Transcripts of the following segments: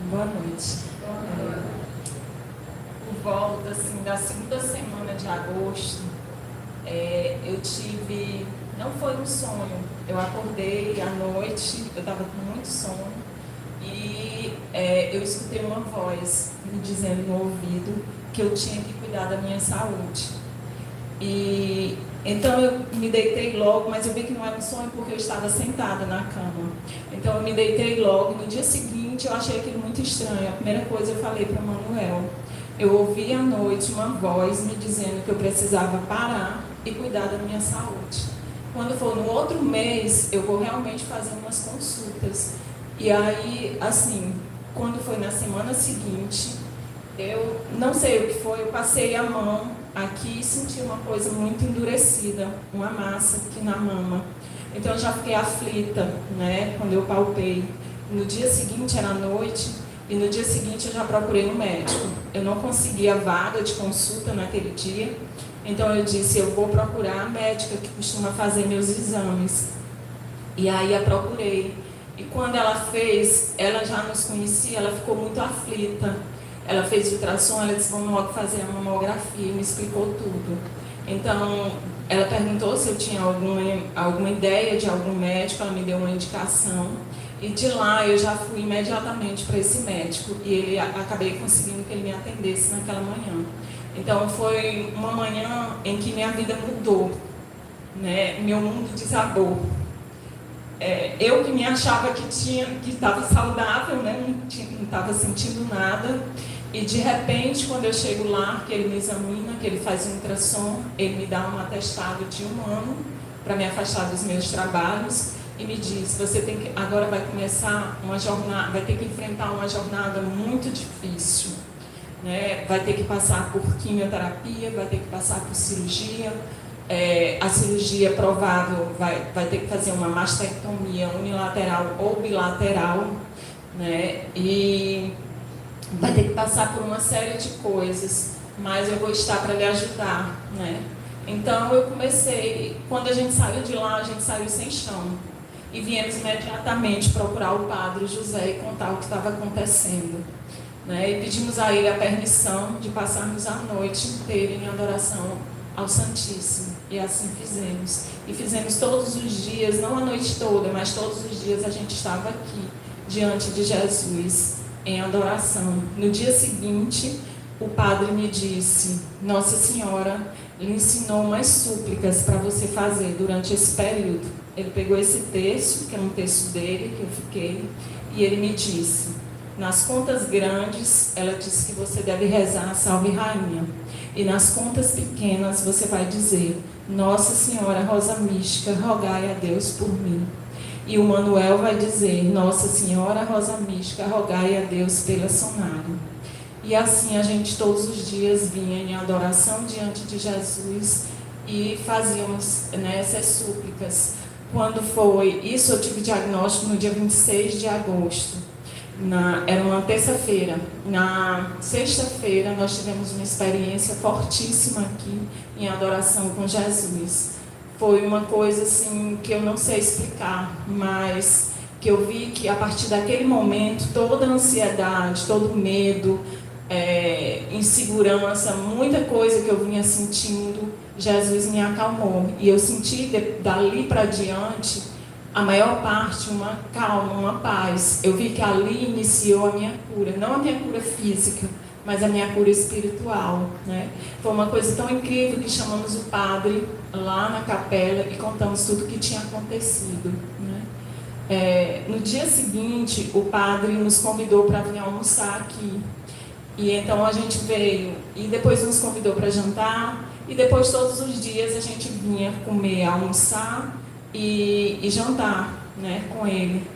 Boa noite. Por volta assim, da segunda semana de agosto, eu tive... Não foi um sonho. Eu acordei à noite, eu estava com muito sono, e eu escutei uma voz me dizendo no ouvido que eu tinha que cuidar da minha saúde. E então eu me deitei logo, mas eu vi que não era um sonho porque eu estava sentada na cama. Então eu me deitei logo. No dia seguinte eu achei aquilo muito estranho. A primeira coisa eu falei para Manuel. Eu ouvi à noite uma voz me dizendo que eu precisava parar e cuidar da minha saúde. Quando for no outro mês, eu vou realmente fazer umas consultas. E aí, assim, quando foi na semana seguinte, eu não sei o que foi, eu passei a mão aqui e senti uma coisa muito endurecida, uma massa aqui na mama. Então eu já fiquei aflita, né, quando eu palpei. No dia seguinte era noite e no dia seguinte eu já procurei um médico. Eu não conseguia vaga de consulta naquele dia, então eu disse, eu vou procurar a médica que costuma fazer meus exames. E aí a procurei. E quando ela fez, ela já nos conhecia, ela ficou muito aflita. Ela fez ultrassom, ela disse, vamos logo fazer a mamografia, e me explicou tudo. Então, ela perguntou se eu tinha alguma ideia de algum médico, ela me deu uma indicação. E de lá eu já fui imediatamente para esse médico e acabei conseguindo que ele me atendesse naquela manhã. Então, foi uma manhã em que minha vida mudou, né? Meu mundo desabou. Eu que me achava que estava saudável, né? Não estava sentindo nada. E de repente, quando eu chego lá, que ele me examina, que ele faz um ultrassom, ele me dá um atestado de 1 ano para me afastar dos meus trabalhos e me diz, você tem que, agora vai começar uma jornada, vai ter que enfrentar uma jornada muito difícil, né? Vai ter que passar por quimioterapia, vai ter que passar por cirurgia. A cirurgia provável vai ter que fazer uma mastectomia unilateral ou bilateral, né? E vai ter que passar por uma série de coisas, mas eu vou estar para lhe ajudar, né? Então eu comecei, quando a gente saiu de lá, a gente saiu sem chão e viemos imediatamente procurar o padre José e contar o que estava acontecendo, né? E pedimos a ele a permissão de passarmos a noite inteira em adoração ao Santíssimo, e assim fizemos. E fizemos todos os dias, não a noite toda, mas todos os dias a gente estava aqui, diante de Jesus, em adoração. No dia seguinte, o padre me disse, Nossa Senhora lhe ensinou umas súplicas para você fazer durante esse período. Ele pegou esse texto, que é um texto dele, que eu fiquei, e ele me disse, nas contas grandes, ela disse que você deve rezar a Salve Rainha. E nas contas pequenas você vai dizer, Nossa Senhora Rosa Mística, rogai a Deus por mim. E o Manuel vai dizer, Nossa Senhora Rosa Mística, rogai a Deus pela Sonário. E assim a gente todos os dias vinha em adoração diante de Jesus e fazíamos, né, essas súplicas. Quando foi isso, eu tive diagnóstico no dia 26 de agosto. Era uma terça-feira. Na sexta-feira nós tivemos uma experiência fortíssima aqui em adoração com Jesus. Foi uma coisa assim que eu não sei explicar, mas que eu vi que a partir daquele momento toda a ansiedade, todo o medo, insegurança, muita coisa que eu vinha sentindo, Jesus me acalmou. E eu senti dali para diante a maior parte uma calma, uma paz. Eu vi que ali iniciou a minha cura, não a minha cura física, mas a minha cura espiritual, né? Foi uma coisa tão incrível que chamamos o padre lá na capela e contamos tudo o que tinha acontecido, né? No dia seguinte, o padre nos convidou para vir almoçar aqui. E então a gente veio e depois nos convidou para jantar. E depois todos os dias a gente vinha comer, almoçar e jantar, né, com ele.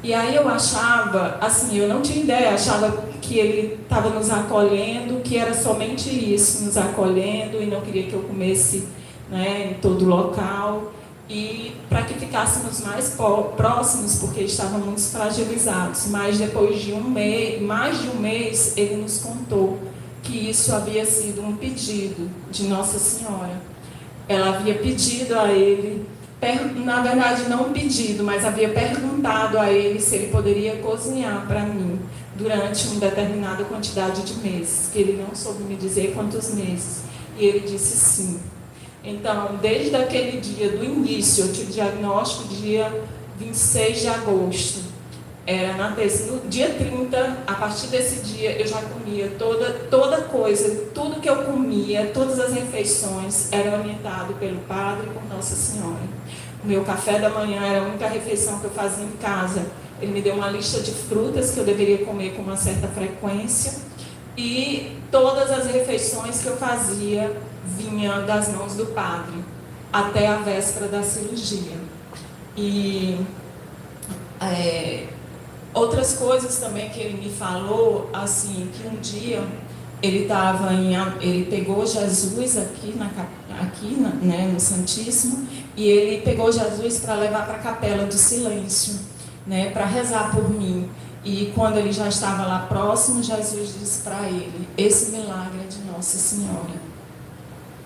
E aí eu achava, assim, eu não tinha ideia, achava que ele estava nos acolhendo, que era somente isso, nos acolhendo e não queria que eu comesse, né, em todo local. E para que ficássemos mais próximos, porque estávamos fragilizados. Mas depois de mais de um mês, ele nos contou que isso havia sido um pedido de Nossa Senhora. Ela havia pedido a ele na verdade não pedido, mas havia perguntado a ele se ele poderia cozinhar para mim durante uma determinada quantidade de meses, que ele não soube me dizer quantos meses, e ele disse sim. Então, desde aquele dia do início, eu tive diagnóstico dia 26 de agosto, era na terça. No dia 30, a partir desse dia, eu já comia toda coisa, tudo que eu comia, todas as refeições, era orientado pelo padre e por Nossa Senhora. O meu café da manhã era a única refeição que eu fazia em casa. Ele me deu uma lista de frutas que eu deveria comer com uma certa frequência, e todas as refeições que eu fazia vinham das mãos do padre, até a véspera da cirurgia. E outras coisas também que ele me falou, assim, que um dia ele pegou Jesus aqui né, no Santíssimo, e ele pegou Jesus para levar para a Capela do Silêncio, né, para rezar por mim. E quando ele já estava lá próximo, Jesus disse para ele: esse milagre é de Nossa Senhora.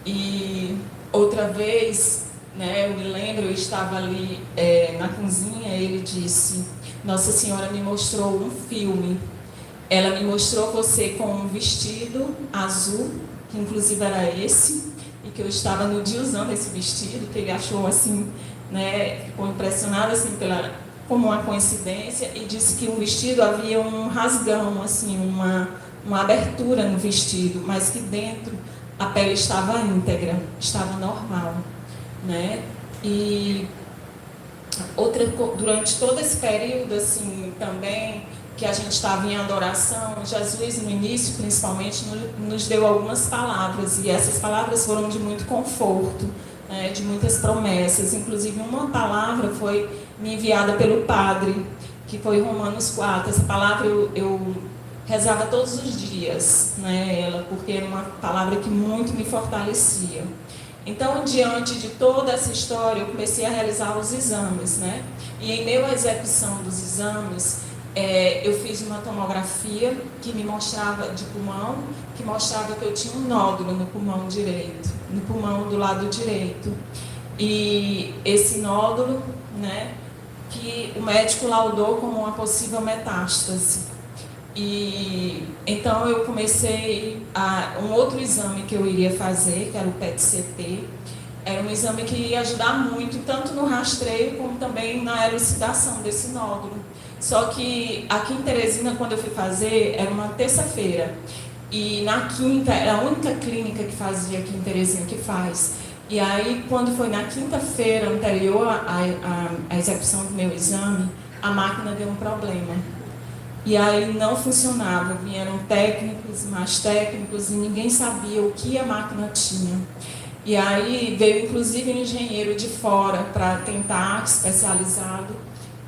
E outra vez, né, eu me lembro, eu estava ali na cozinha, ele disse: Nossa Senhora me mostrou um filme. Ela me mostrou você com um vestido azul, que inclusive era esse, e que eu estava no dia usando esse vestido, que ele achou assim, né, ficou impressionado assim como uma coincidência, e disse que no vestido havia um rasgão, assim, uma abertura no vestido, mas que dentro a pele estava íntegra, estava normal, né? E durante todo esse período, assim, também, que a gente estava em adoração, Jesus, no início, principalmente, nos deu algumas palavras, e essas palavras foram de muito conforto, né, de muitas promessas. Inclusive, uma palavra foi me enviada pelo padre, que foi Romanos 4. Essa palavra eu rezava todos os dias, né, porque era uma palavra que muito me fortalecia. Então, diante de toda essa história, eu comecei a realizar os exames, né? E em meio à execução dos exames, eu fiz uma tomografia que me mostrava de pulmão, que mostrava que eu tinha um nódulo no pulmão direito, no pulmão do lado direito. E esse nódulo, né, que o médico laudou como uma possível metástase. E então eu comecei um outro exame que eu iria fazer, que era o PET-CT. Era um exame que ia ajudar muito, tanto no rastreio como também na elucidação desse nódulo. Só que aqui em Teresina, quando eu fui fazer, era uma terça-feira. E na quinta, era a única clínica que fazia aqui em Teresina que faz. E aí, quando foi na quinta-feira anterior à execução do meu exame, a máquina deu um problema. E aí não funcionava, vieram técnicos, mais técnicos, e ninguém sabia o que a máquina tinha. E aí veio inclusive um engenheiro de fora para tentar, especializado,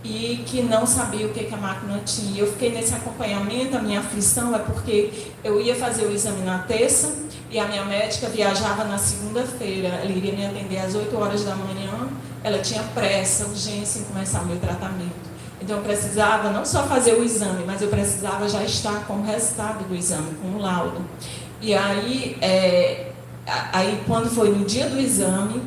e que não sabia o que a máquina tinha. Eu fiquei nesse acompanhamento. A minha aflição é porque eu ia fazer o exame na terça, e a minha médica viajava na segunda-feira. Ela iria me atender às 8 horas da manhã, ela tinha pressa, urgência em começar o meu tratamento. Então, eu precisava não só fazer o exame, mas eu precisava já estar com o resultado do exame, com o laudo. E aí, quando foi no dia do exame,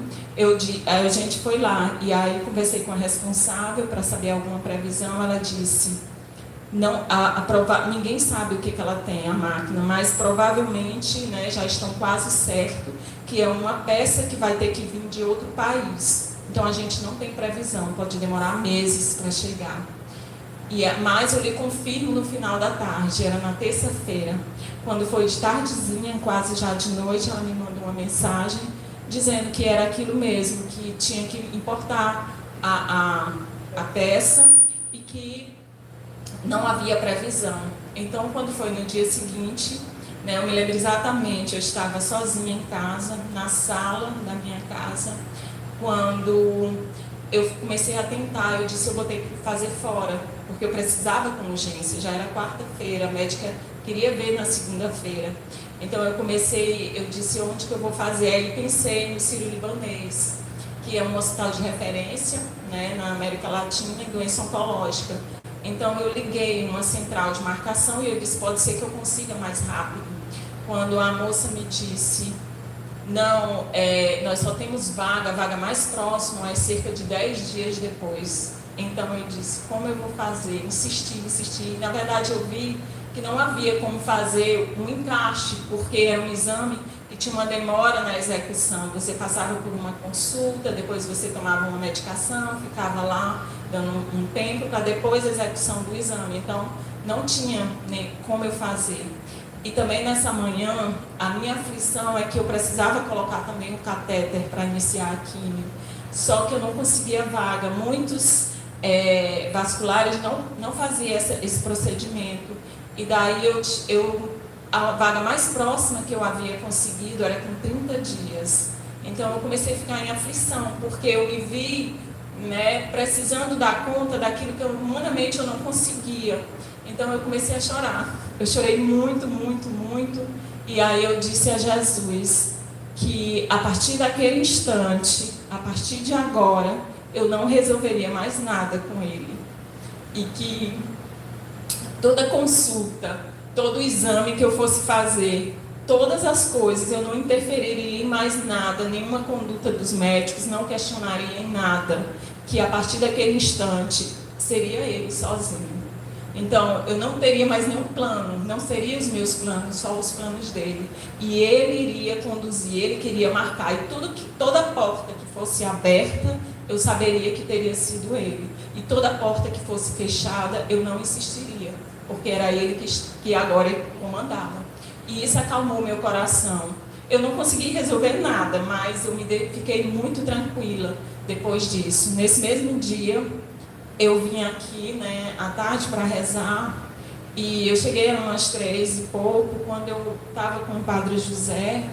a gente foi lá, e aí conversei com a responsável para saber alguma previsão. Ela disse: não, ninguém sabe o que ela tem, a máquina, mas provavelmente, né, já estão quase certo que é uma peça que vai ter que vir de outro país. Então, a gente não tem previsão, pode demorar meses para chegar. Mas eu lhe confirmo no final da tarde, era na terça-feira. Quando foi de tardezinha, quase já de noite, ela me mandou uma mensagem dizendo que era aquilo mesmo, que tinha que importar a peça e que não havia previsão. Então, quando foi no dia seguinte, né, eu me lembro exatamente, eu estava sozinha em casa, na sala da minha casa, quando eu comecei a tentar. Eu disse: eu vou ter que fazer fora, porque eu precisava com urgência. Já era quarta-feira, a médica queria ver na segunda-feira. Então eu disse: onde que eu vou fazer? Aí pensei no Sírio-Libanês, que é um hospital de referência, né, na América Latina em doença oncológica. Então eu liguei uma central de marcação e eu disse: pode ser que eu consiga mais rápido. Quando a moça me disse Não, nós só temos vaga, a vaga mais próxima é cerca de 10 dias depois. Então eu disse, como eu vou fazer? Insisti. Na verdade eu vi que não havia como fazer um encaixe, porque era um exame que tinha uma demora na execução. Você passava por uma consulta, depois você tomava uma medicação, ficava lá dando um tempo para depois a execução do exame. Então não tinha nem como eu fazer. E também nessa manhã, a minha aflição é que eu precisava colocar também o catéter para iniciar a químio. Só que eu não conseguia vaga. Muitos vasculares não faziam esse procedimento. E daí a vaga mais próxima que eu havia conseguido era com 30 dias. Então eu comecei a ficar em aflição, porque eu me vi, né, precisando dar conta daquilo que humanamente eu não conseguia. Então eu comecei a chorar. Eu chorei muito. E aí eu disse a Jesus que a partir daquele instante, a partir de agora, eu não resolveria mais nada com ele. E que toda consulta, todo exame que eu fosse fazer, todas as coisas, eu não interferiria em mais nada, nenhuma conduta dos médicos, não questionaria em nada. Que a partir daquele instante, seria ele sozinho. Então, eu não teria mais nenhum plano, não seriam os meus planos, só os planos dele. E ele iria conduzir, ele queria marcar. E toda porta que fosse aberta, eu saberia que teria sido ele. E toda porta que fosse fechada, eu não insistiria, porque era ele que agora comandava. E isso acalmou meu coração. Eu não consegui resolver nada, mas eu fiquei muito tranquila depois disso. Nesse mesmo dia, eu vim aqui, né, à tarde para rezar, e eu cheguei a umas 3 e pouco, quando eu estava com o Padre José,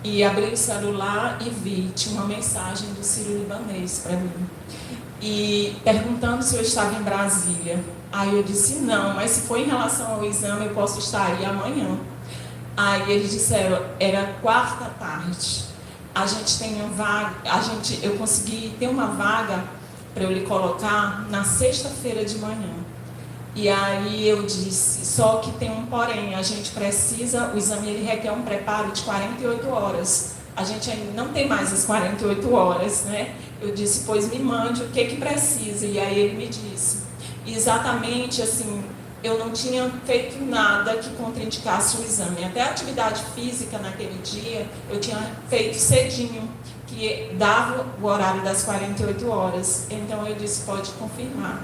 e abri o celular e vi, tinha uma mensagem do Sírio-Libanês para mim, e perguntando se eu estava em Brasília. Aí eu disse, não, mas se for em relação ao exame, eu posso estar aí amanhã. Aí eles disseram, era quarta tarde, a gente tem uma vaga, eu consegui ter uma vaga para eu lhe colocar na sexta-feira de manhã. E aí eu disse, só que tem um porém, a gente precisa, o exame ele requer um preparo de 48 horas. A gente ainda não tem mais as 48 horas, né? Eu disse, pois me mande o que precisa. E aí ele me disse, exatamente assim, eu não tinha feito nada que contraindicasse o exame. Até a atividade física naquele dia, eu tinha feito cedinho, que dava o horário das 48 horas. Então eu disse, pode confirmar.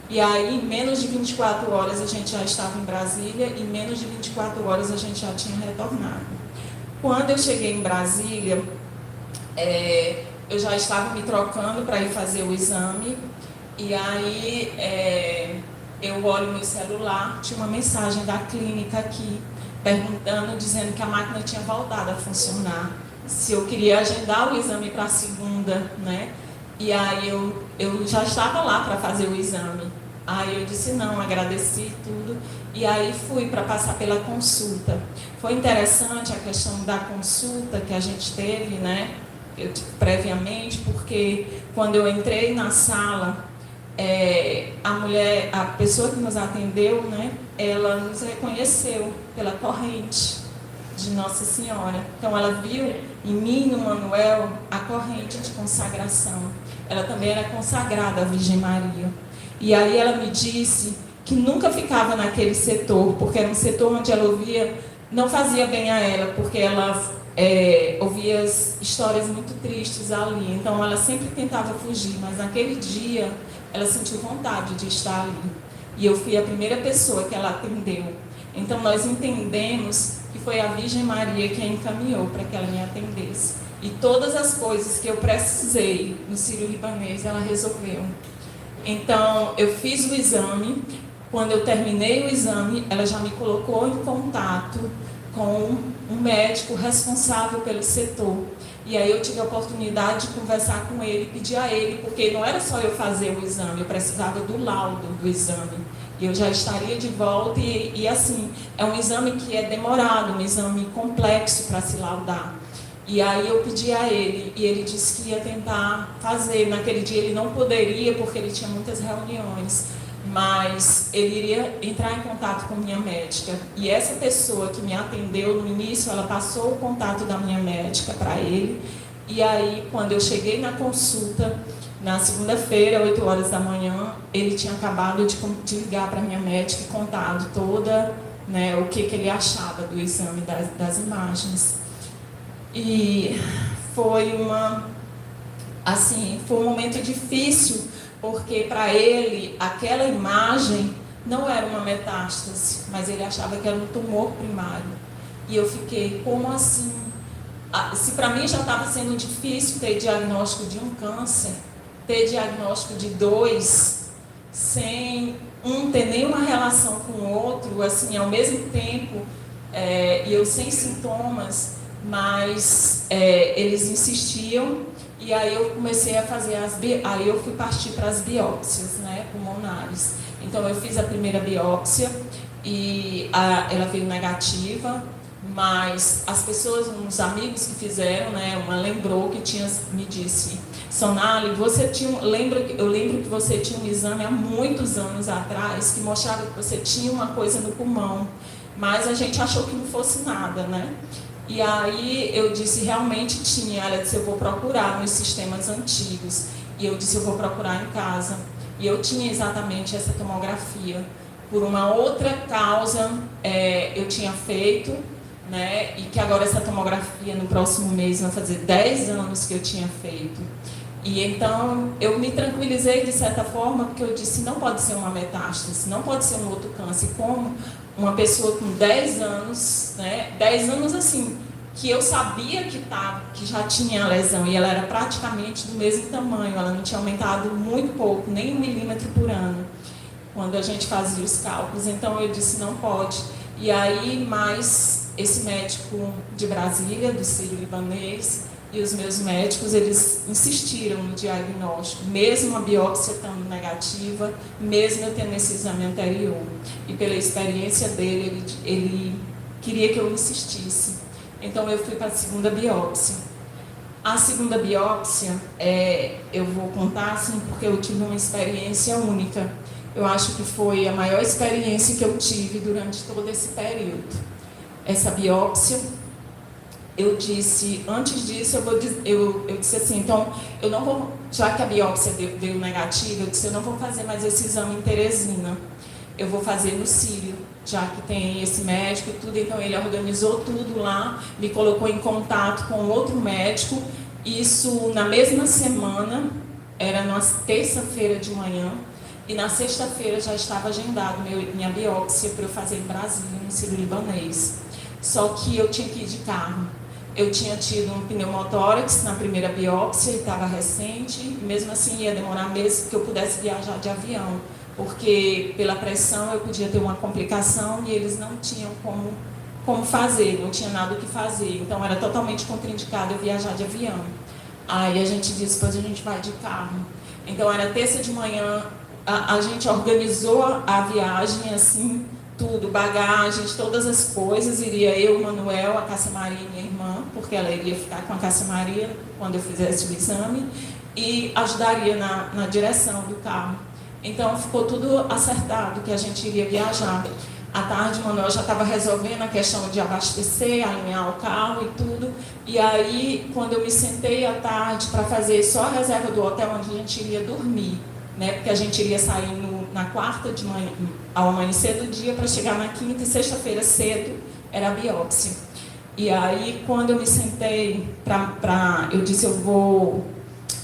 E aí, em menos de 24 horas, a gente já estava em Brasília, e em menos de 24 horas a gente já tinha retornado. Quando eu cheguei em Brasília, eu já estava me trocando para ir fazer o exame, e aí eu olho meu celular, tinha uma mensagem da clínica aqui, perguntando, dizendo que a máquina tinha voltado a funcionar, se eu queria agendar o exame para segunda, né? E aí eu já estava lá para fazer o exame. Aí eu disse não, agradeci tudo, e aí fui para passar pela consulta. Foi interessante a questão da consulta que a gente teve, né? Previamente, porque quando eu entrei na sala, a pessoa que nos atendeu, né? Ela nos reconheceu pela corrente de Nossa Senhora. Então ela viu em mim, no Manuel, a corrente de consagração. Ela também era consagrada à Virgem Maria. E aí ela me disse que nunca ficava naquele setor, porque era um setor onde ela ouvia, não fazia bem a ela, porque ela ouvia histórias muito tristes ali. Então ela sempre tentava fugir, mas naquele dia ela sentiu vontade de estar ali. E eu fui a primeira pessoa que ela atendeu. Então nós entendemos que foi a Virgem Maria que a encaminhou para que ela me atendesse. E todas as coisas que eu precisei no Sírio-Libanês, ela resolveu. Então, eu fiz o exame. Quando eu terminei o exame, ela já me colocou em contato com um médico responsável pelo setor. E aí eu tive a oportunidade de conversar com ele, pedir a ele, porque não era só eu fazer o exame, eu precisava do laudo do exame. E eu já estaria de volta e assim, é um exame que é demorado, um exame complexo para se laudar. E aí eu pedi a ele, e ele disse que ia tentar fazer. Naquele dia ele não poderia, porque ele tinha muitas reuniões. mas ele iria entrar em contato com minha médica. E essa pessoa que me atendeu no início, ela passou o contato da minha médica para ele. E aí, quando eu cheguei na consulta, na segunda-feira, 8 horas da manhã, ele tinha acabado de ligar para minha médica e contado toda, né, o que ele achava do exame das imagens. E foi foi um momento difícil, porque para ele aquela imagem não era uma metástase, mas ele achava que era um tumor primário. E eu fiquei, como assim? Se para mim já estava sendo difícil ter diagnóstico de um câncer, ter diagnóstico de dois, sem um ter nenhuma relação com o outro, assim, ao mesmo tempo, e eu sem sintomas, mas eles insistiam, e aí eu comecei a fazer aí eu fui partir para as biópsias, né, pulmonares. Então eu fiz a primeira biópsia e ela veio negativa, mas as pessoas, uns amigos que fizeram, né, uma lembrou que me disse: Sonali, eu lembro que você tinha um exame há muitos anos atrás que mostrava que você tinha uma coisa no pulmão, mas a gente achou que não fosse nada, né? E aí eu disse, realmente tinha. Ela disse, eu vou procurar nos sistemas antigos. E eu disse, eu vou procurar em casa. E eu tinha exatamente essa tomografia. Por uma outra causa, eu tinha feito, né? E que agora essa tomografia, no próximo mês, vai fazer 10 anos que eu tinha feito. E então eu me tranquilizei de certa forma, porque eu disse, não pode ser uma metástase, não pode ser um outro câncer. Como uma pessoa com 10 anos, né, 10 anos assim, que eu sabia que já tinha a lesão, e ela era praticamente do mesmo tamanho, ela não tinha aumentado muito pouco, nem 1 milímetro por ano, quando a gente fazia os cálculos. Então eu disse, não pode. E aí, mais esse médico de Brasília, do Sírio-Libanês, e os meus médicos, eles insistiram no diagnóstico, mesmo a biópsia estando negativa, mesmo eu tendo esse exame anterior. E pela experiência dele, ele queria que eu insistisse. Então eu fui para a segunda biópsia. A segunda biópsia, eu vou contar assim, porque eu tive uma experiência única. Eu acho que foi a maior experiência que eu tive durante todo esse período. Essa biópsia, eu disse, antes disso, eu disse assim, então, eu não vou, já que a biópsia deu negativa, eu disse, eu não vou fazer mais esse exame em Teresina, eu vou fazer no Sírio, já que tem esse médico e tudo. Então ele organizou tudo lá, me colocou em contato com outro médico, isso na mesma semana, era na terça-feira de manhã, e na sexta-feira já estava agendado minha biópsia para eu fazer em Brasília, no Sírio-Libanês. Só que eu tinha que ir de carro. Eu tinha tido um pneumotórax na primeira biópsia, estava recente, e mesmo assim ia demorar meses que eu pudesse viajar de avião, porque pela pressão eu podia ter uma complicação e eles não tinham como fazer, não tinha nada o que fazer. Então era totalmente contraindicado eu viajar de avião. Aí a gente disse, depois a gente vai de carro. Então era terça de manhã, a gente organizou a viagem assim, tudo, bagagens, todas as coisas. Iria eu, o Manuel, a Cássia Maria e minha irmã, porque ela iria ficar com a Cássia Maria quando eu fizesse o exame, e ajudaria na direção do carro. Então ficou tudo acertado que a gente iria viajar. À tarde, o Manuel já estava resolvendo a questão de abastecer, alinhar o carro e tudo. E aí, quando eu me sentei à tarde para fazer só a reserva do hotel onde a gente iria dormir, né? Porque a gente iria sair na quarta de manhã, ao amanhecer do dia, para chegar na quinta, e sexta-feira cedo era a biópsia. E aí, quando eu me sentei eu disse, eu vou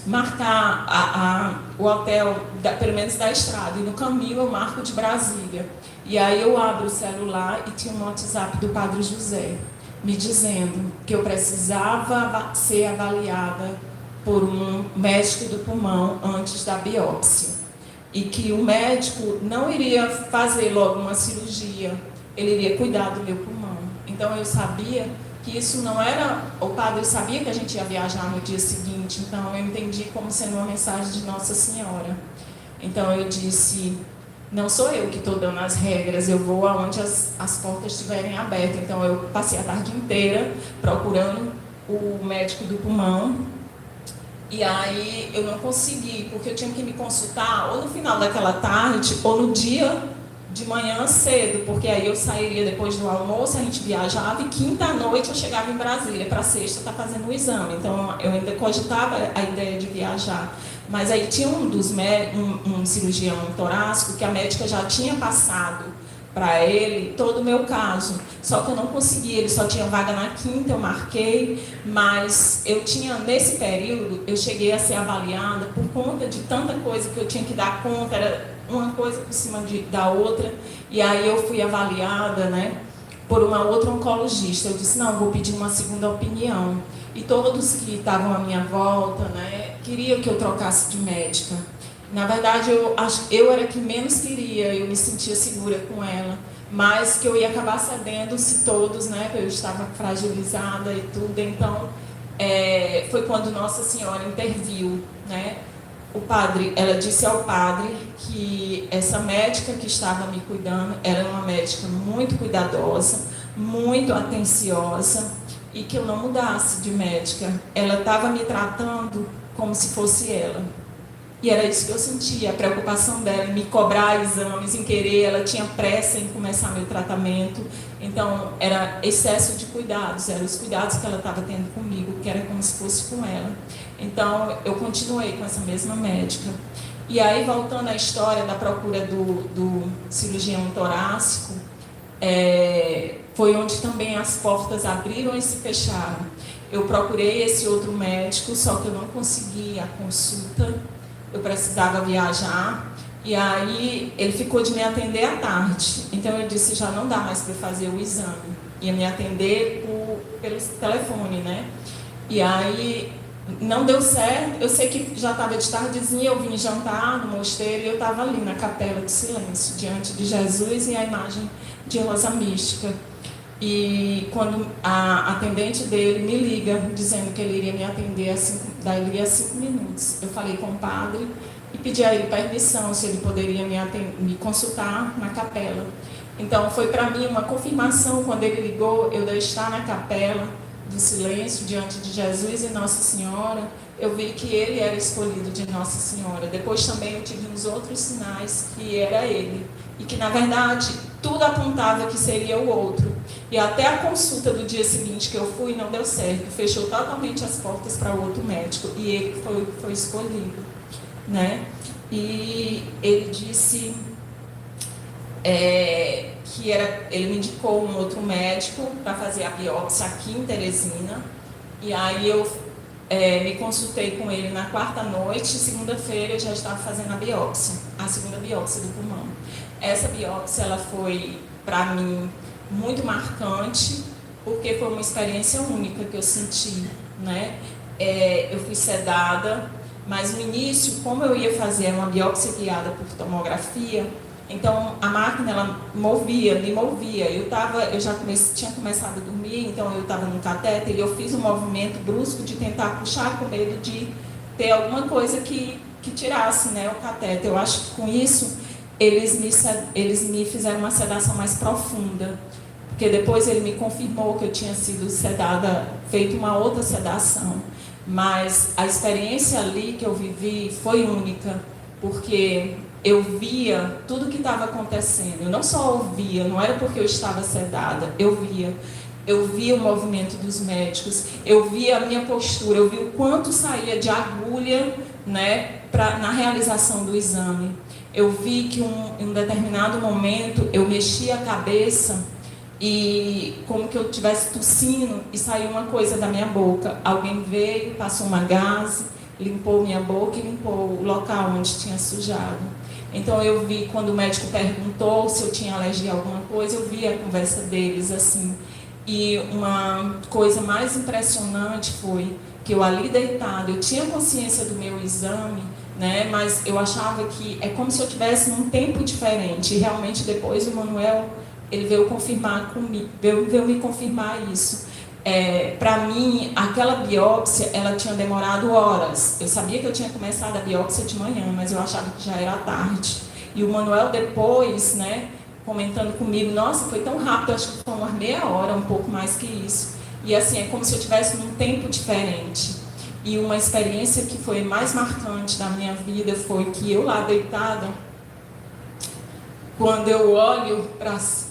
marcar o hotel, pelo menos da estrada, e no caminho eu marco de Brasília. E aí eu abro o celular e tinha um WhatsApp do Padre José, me dizendo que eu precisava ser avaliada por um médico do pulmão antes da biópsia. E que o médico não iria fazer logo uma cirurgia, ele iria cuidar do meu pulmão. Então eu sabia que isso não era... O padre sabia que a gente ia viajar no dia seguinte, então eu entendi como sendo uma mensagem de Nossa Senhora. Então eu disse, não sou eu que estou dando as regras, eu vou aonde as portas estiverem abertas. Então eu passei a tarde inteira procurando o médico do pulmão, E aí eu não consegui, porque eu tinha que me consultar ou no final daquela tarde ou no dia de manhã cedo, porque aí eu sairia depois do almoço, a gente viajava e quinta à noite eu chegava em Brasília, para sexta estar fazendo o exame. Então eu ainda cogitava a ideia de viajar. Mas aí tinha um cirurgião torácico que a médica já tinha passado para ele todo o meu caso. Só que eu não consegui, ele só tinha vaga na quinta, eu marquei, mas eu tinha, nesse período, eu cheguei a ser avaliada por conta de tanta coisa que eu tinha que dar conta, era uma coisa por cima da outra, e aí eu fui avaliada, né, por uma outra oncologista. Eu disse, não, vou pedir uma segunda opinião. E todos que estavam à minha volta, né, queriam que eu trocasse de médica. Na verdade, eu era que menos queria, eu me sentia segura com ela, mas que eu ia acabar cedendo se todos, né, eu estava fragilizada e tudo. Então, foi quando Nossa Senhora interviu, né? Ela disse ao padre que essa médica que estava me cuidando era uma médica muito cuidadosa, muito atenciosa, e que eu não mudasse de médica. Ela estava me tratando como se fosse ela. E era isso que eu sentia, a preocupação dela em me cobrar exames, em querer, ela tinha pressa em começar meu tratamento. Então, era excesso de cuidados, eram os cuidados que ela estava tendo comigo, que era como se fosse com ela. Então, eu continuei com essa mesma médica. E aí, voltando à história da procura do cirurgião torácico, foi onde também as portas abriram e se fecharam. Eu procurei esse outro médico, só que eu não consegui a consulta. Eu precisava viajar, e aí ele ficou de me atender à tarde. Então eu disse, já não dá mais para fazer o exame. Ia me atender pelo telefone, né? E aí não deu certo. Eu sei que já estava de tardezinha, eu vim jantar no mosteiro e eu estava ali na capela de silêncio, diante de Jesus e a imagem de Rosa Mística. E quando a atendente dele me liga, dizendo que ele iria me atender dali a 5 minutos, eu falei com o padre e pedi a ele permissão, se ele poderia me consultar na capela. Então foi para mim uma confirmação, quando ele ligou, eu de estar na capela do silêncio, diante de Jesus e Nossa Senhora, eu vi que ele era escolhido de Nossa Senhora. Depois também eu tive uns outros sinais que era ele, e que na verdade tudo apontava que seria o outro. E até a consulta do dia seguinte que eu fui não deu certo, fechou totalmente as portas para o outro médico, e ele foi escolhido, né? E ele disse que ele me indicou um outro médico para fazer a biópsia aqui em Teresina, e aí eu me consultei com ele na quarta noite, segunda-feira eu já estava fazendo a segunda biópsia do pulmão. Essa biópsia, ela foi, para mim, muito marcante, porque foi uma experiência única que eu senti, né? Eu fui sedada, mas no início, como eu ia fazer uma biópsia guiada por tomografia, então a máquina ela me movia. Eu já tinha começado a dormir, então eu estava no catéter e eu fiz um movimento brusco de tentar puxar, com medo de ter alguma coisa que tirasse, né, o catéter. Eu acho que com isso eles me fizeram uma sedação mais profunda, porque depois ele me confirmou que eu tinha sido sedada, feito uma outra sedação, mas a experiência ali que eu vivi foi única, porque eu via tudo o que estava acontecendo. Eu não só ouvia, não era porque eu estava sedada, eu via o movimento dos médicos, eu via a minha postura, eu via o quanto saía de agulha, né, na realização do exame. Eu vi que em um determinado momento eu mexia a cabeça e como que eu estivesse tossindo e saiu uma coisa da minha boca. Alguém veio, passou uma gaze, limpou minha boca e limpou o local onde tinha sujado. Então eu vi, quando o médico perguntou se eu tinha alergia a alguma coisa, eu vi a conversa deles assim. E uma coisa mais impressionante foi que eu ali deitada, eu tinha consciência do meu exame, né, mas eu achava que é como se eu estivesse num tempo diferente. E realmente depois o Manuel, ele veio confirmar comigo, veio me confirmar isso. Para mim, aquela biópsia, ela tinha demorado horas. Eu sabia que eu tinha começado a biópsia de manhã, mas eu achava que já era à tarde. E o Manuel depois, né, comentando comigo, nossa, foi tão rápido, acho que foi umas meia hora, um pouco mais que isso. E assim, é como se eu estivesse num tempo diferente. E uma experiência que foi mais marcante da minha vida foi que eu lá deitada, quando eu olho,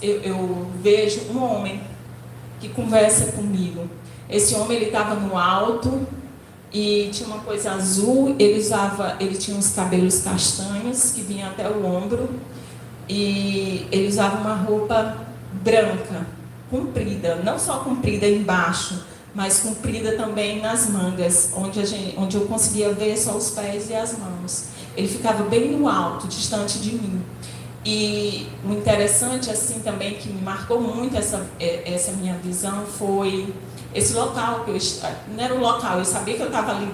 eu vejo um homem que conversa comigo. Esse homem, ele estava no alto e tinha uma coisa azul, ele tinha uns cabelos castanhos que vinham até o ombro e ele usava uma roupa branca, comprida, não só comprida embaixo, mas comprida também nas mangas, onde eu conseguia ver só os pés e as mãos. Ele ficava bem no alto, distante de mim. E o interessante, assim, também, que me marcou muito essa minha visão, foi esse local que eu estava. Não era o local, eu sabia que eu estava ali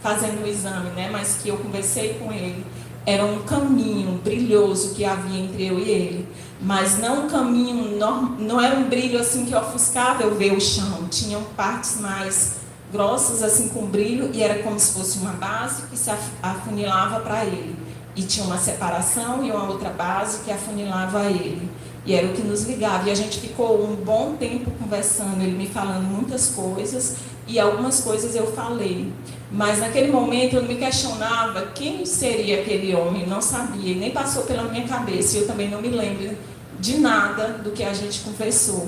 fazendo o exame, né? Mas que eu conversei com ele. Era um caminho brilhoso que havia entre eu e ele. Mas não um caminho, não era um brilho assim que ofuscava eu ver o chão. Tinham partes mais grossas, assim, com brilho, e era como se fosse uma base que se afunilava para ele. E tinha uma separação e uma outra base que afunilava ele. E era o que nos ligava. E a gente ficou um bom tempo conversando, ele me falando muitas coisas, e algumas coisas eu falei. Mas naquele momento eu me questionava quem seria aquele homem, não sabia, nem passou pela minha cabeça. E eu também não me lembro de nada do que a gente conversou.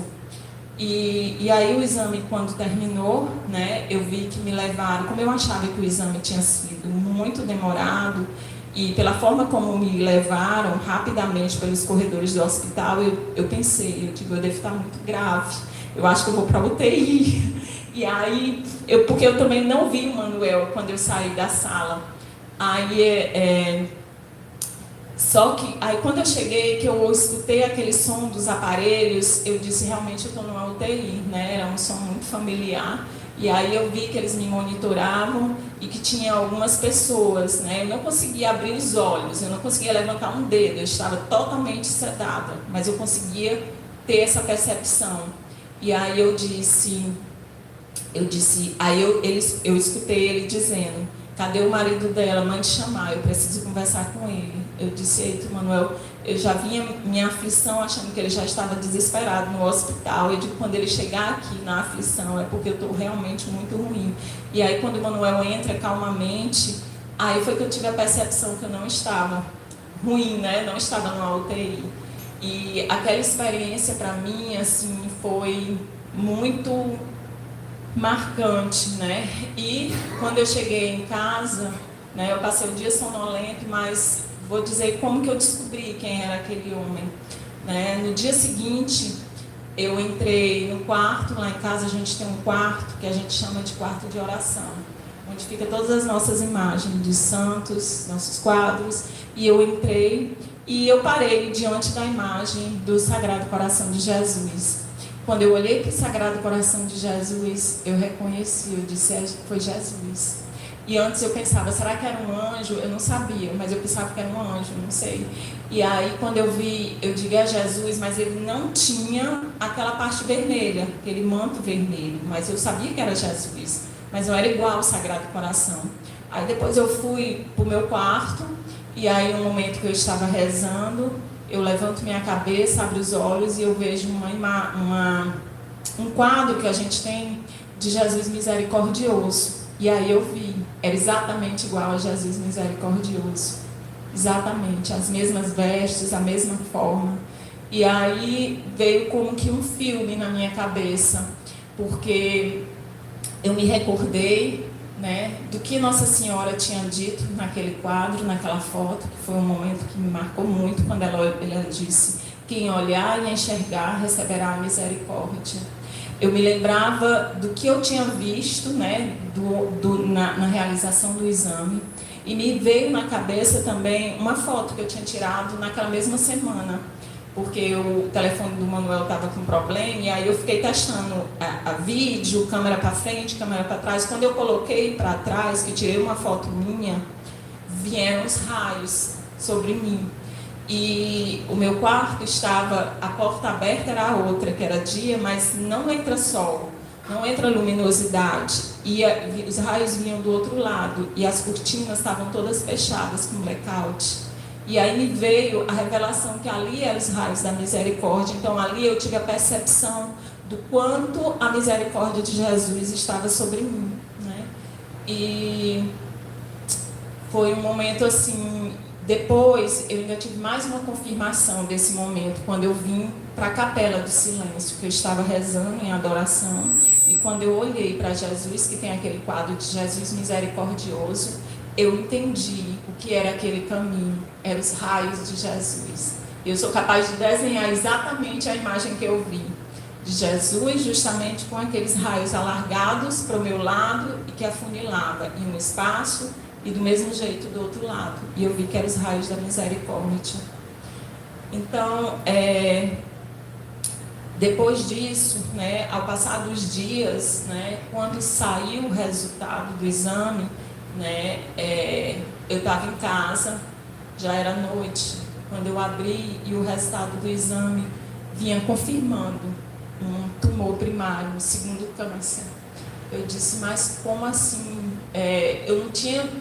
E aí o exame, quando terminou, né, eu vi que me levaram, como eu achava que o exame tinha sido muito demorado, e pela forma como me levaram rapidamente pelos corredores do hospital, eu pensei, eu devo estar muito grave, eu acho que eu vou para a UTI. E aí, porque eu também não vi o Manuel quando eu saí da sala. Aí, só que, aí quando eu cheguei, que eu escutei aquele som dos aparelhos, eu disse, realmente eu estou numa UTI, né? Era um som muito familiar. E aí eu vi que eles me monitoravam e que tinha algumas pessoas, né? Eu não conseguia abrir os olhos, eu não conseguia levantar um dedo, eu estava totalmente sedada, mas eu conseguia ter essa percepção. E aí eu escutei ele dizendo, cadê o marido dela? Mande chamar, eu preciso conversar com ele. Eu disse, eita, Manuel, eu já vinha minha aflição achando que ele já estava desesperado no hospital. Eu digo, quando ele chegar aqui na aflição é porque eu estou realmente muito ruim. E aí quando o Manuel entra calmamente, aí foi que eu tive a percepção que eu não estava ruim, né? Não estava numa UTI. E aquela experiência para mim, assim, foi muito marcante, né? E quando eu cheguei em casa, né, eu passei o dia sonolento, mas vou dizer como que eu descobri quem era aquele homem, né? No dia seguinte, eu entrei no quarto, lá em casa a gente tem um quarto que a gente chama de quarto de oração, onde fica todas as nossas imagens de santos, nossos quadros, e eu entrei e eu parei diante da imagem do Sagrado Coração de Jesus. Quando eu olhei para o Sagrado Coração de Jesus, eu reconheci, eu disse, foi Jesus. E antes eu pensava, será que era um anjo? Eu não sabia, mas eu pensava que era um anjo, não sei. E aí quando eu vi, eu digo, é Jesus, mas ele não tinha aquela parte vermelha, aquele manto vermelho, mas eu sabia que era Jesus, mas não era igual ao Sagrado Coração. Aí depois eu fui para o meu quarto, e aí no momento que eu estava rezando, eu levanto minha cabeça, abro os olhos e eu vejo um quadro que a gente tem de Jesus misericordioso. E aí eu vi, era exatamente igual a Jesus misericordioso. Exatamente, as mesmas vestes, a mesma forma. E aí veio como que um filme na minha cabeça, porque eu me recordei, né, do que Nossa Senhora tinha dito naquele quadro, naquela foto, que foi um momento que me marcou muito, quando ela disse, quem olhar e enxergar receberá a misericórdia. Eu me lembrava do que eu tinha visto, né, na realização do exame, e me veio na cabeça também uma foto que eu tinha tirado naquela mesma semana, porque o telefone do Manuel estava com problema, e aí eu fiquei testando a vídeo, câmera para frente, câmera para trás. Quando eu coloquei para trás, que tirei uma foto minha, vieram os raios sobre mim. E o meu quarto estava, a porta aberta era a outra, que era dia, mas não entra sol, não entra luminosidade. E os raios vinham do outro lado, e as cortinas estavam todas fechadas com blackout. E aí me veio a revelação que ali eram os raios da misericórdia. Então ali eu tive a percepção do quanto a misericórdia de Jesus estava sobre mim, né? E foi um momento assim. Depois eu ainda tive mais uma confirmação desse momento, quando eu vim para a Capela do Silêncio, que eu estava rezando em adoração, e quando eu olhei para Jesus, que tem aquele quadro de Jesus misericordioso, eu entendi o que era aquele caminho, eram os raios de Jesus. Eu sou capaz de desenhar exatamente a imagem que eu vi de Jesus, justamente com aqueles raios alargados para o meu lado e que afunilava em um espaço, e do mesmo jeito do outro lado. E eu vi que eram os raios da misericórdia. Então, depois disso, né, ao passar dos dias, né, quando saiu o resultado do exame, né, eu estava em casa, já era noite, quando eu abri e o resultado do exame vinha confirmando um tumor primário, um segundo câncer. Eu disse, mas como assim? Eu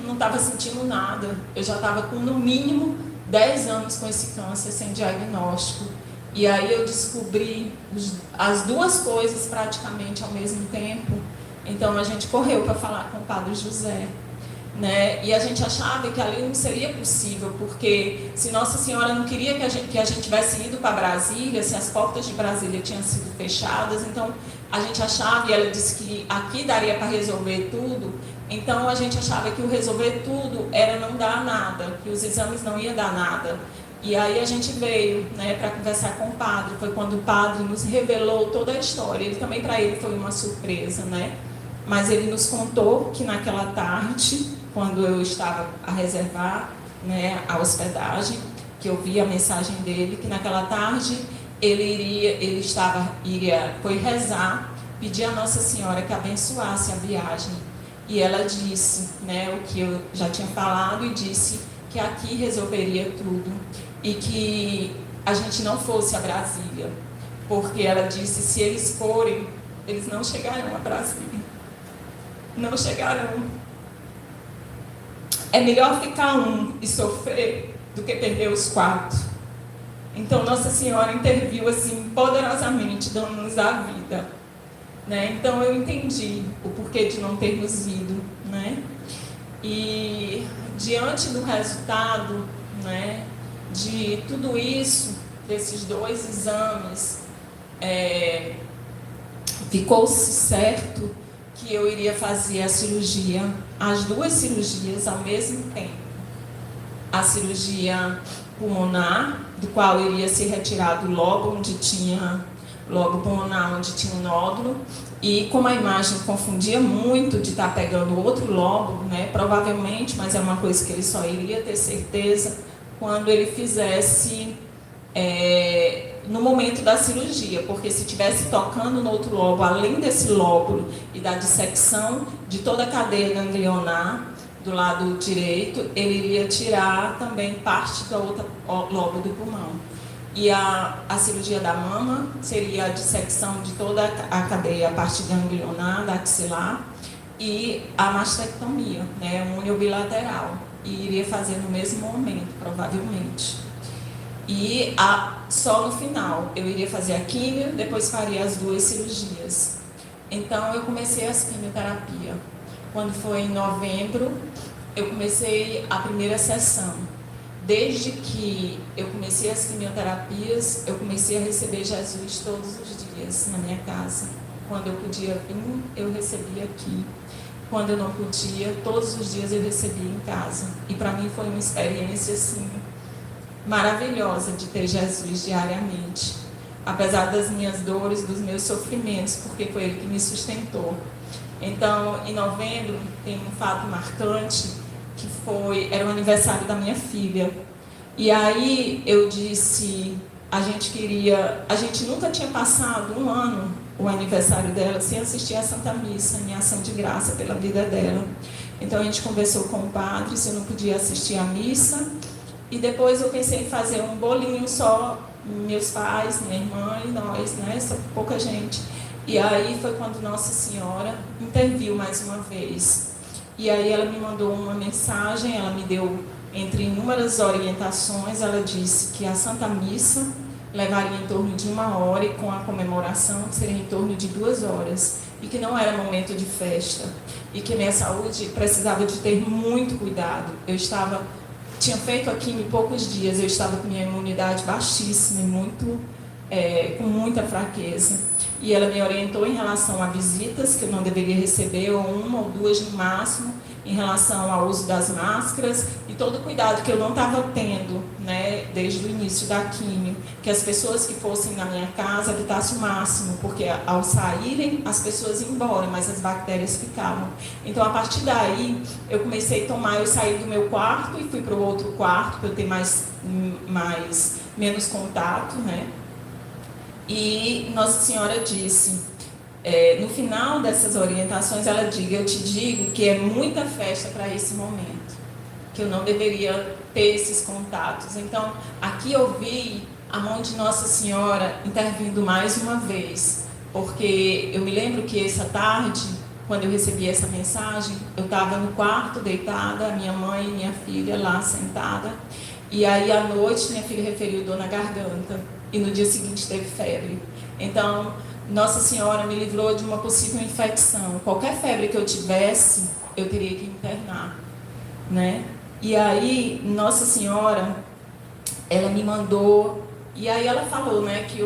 não estava sentindo nada. Eu já estava com no mínimo 10 anos com esse câncer sem diagnóstico. E aí eu descobri as duas coisas praticamente ao mesmo tempo. Então a gente correu para falar com o Padre José, né? E a gente achava que ali não seria possível, porque se Nossa Senhora não queria que a gente tivesse ido para Brasília, se as portas de Brasília tinham sido fechadas, então a gente achava, e ela disse que aqui daria para resolver tudo, então a gente achava que o resolver tudo era não dar nada, que os exames não iam dar nada. E aí a gente veio, né, para conversar com o padre. Foi quando o padre nos revelou toda a história. Ele também, para ele, foi uma surpresa, né? Mas ele nos contou que naquela tarde, quando eu estava a reservar, né, a hospedagem, que eu vi a mensagem dele, que naquela tarde foi rezar, pedir a Nossa Senhora que abençoasse a viagem. E ela disse, né, o que eu já tinha falado, e disse que aqui resolveria tudo e que a gente não fosse a Brasília, porque ela disse, se eles forem, eles não chegarão a Brasília. Não chegarão. É melhor ficar um e sofrer do que perder os 4. Então Nossa Senhora interviu assim poderosamente, dando-nos a vida, né? Então eu entendi o porquê de não termos ido, né? E diante do resultado, né, de tudo isso, desses 2 exames, ficou-se certo que eu iria fazer a cirurgia, as 2 cirurgias ao mesmo tempo. A cirurgia pulmonar, do qual iria ser retirado o lobo pulmonar onde tinha um nódulo, e como a imagem confundia muito de estar pegando outro lobo, né, provavelmente, mas é uma coisa que ele só iria ter certeza quando ele fizesse no momento da cirurgia, porque se estivesse tocando no outro lobo, além desse lóbulo e da dissecção de toda a cadeia ganglionar do lado direito, ele iria tirar também parte do outro lobo do pulmão. E a cirurgia da mama seria a dissecção de toda a cadeia, a parte ganglionar, da axilar, e a mastectomia, né, únio bilateral, e iria fazer no mesmo momento, provavelmente. E só no final, eu iria fazer a quimio, depois faria as 2 cirurgias. Então eu comecei as quimioterapia. Quando foi em novembro, eu comecei a primeira sessão. Desde que eu comecei as quimioterapias, eu comecei a receber Jesus todos os dias na minha casa. Quando eu podia vir, eu recebia aqui. Quando eu não podia, todos os dias eu recebia em casa. E para mim foi uma experiência assim, maravilhosa de ter Jesus diariamente. Apesar das minhas dores, dos meus sofrimentos, porque foi Ele que me sustentou. Então, em novembro, tem um fato marcante, que era o aniversário da minha filha. E aí eu disse, a gente nunca tinha passado um ano, o aniversário dela, sem assistir a Santa Missa, em ação de graça pela vida dela. Então a gente conversou com o padre se eu não podia assistir a missa, e depois eu pensei em fazer um bolinho só, meus pais, minha irmã e nós, né, só pouca gente. E aí foi quando Nossa Senhora interviu mais uma vez. E aí ela me mandou uma mensagem, ela me deu, entre inúmeras orientações, ela disse que a Santa Missa levaria em torno de 1 hora e com a comemoração seria em torno de 2 horas. E que não era momento de festa. E que minha saúde precisava de ter muito cuidado. Tinha feito a quimio em poucos dias, eu estava com minha imunidade baixíssima e com muita fraqueza. E ela me orientou em relação a visitas que eu não deveria receber, ou 1 ou 2 no máximo, em relação ao uso das máscaras e todo o cuidado que eu não estava tendo, né, desde o início da quimio, que as pessoas que fossem na minha casa evitassem o máximo, porque ao saírem as pessoas iam embora, mas as bactérias ficavam. Então, a partir daí, eu comecei a tomar, eu saí do meu quarto e fui para o outro quarto, para eu ter menos contato, né? E Nossa Senhora disse, no final dessas orientações, ela diga, eu te digo que é muita festa para esse momento, que eu não deveria ter esses contatos. Então, aqui eu vi a mão de Nossa Senhora intervindo mais uma vez, porque eu me lembro que essa tarde, quando eu recebi essa mensagem, eu estava no quarto deitada, minha mãe e minha filha lá sentada, e aí à noite minha filha referiu dor na garganta, e no dia seguinte teve febre. Então, Nossa Senhora me livrou de uma possível infecção. Qualquer febre que eu tivesse, eu teria que internar, né? E aí, Nossa Senhora, ela me mandou, e aí ela falou, né, que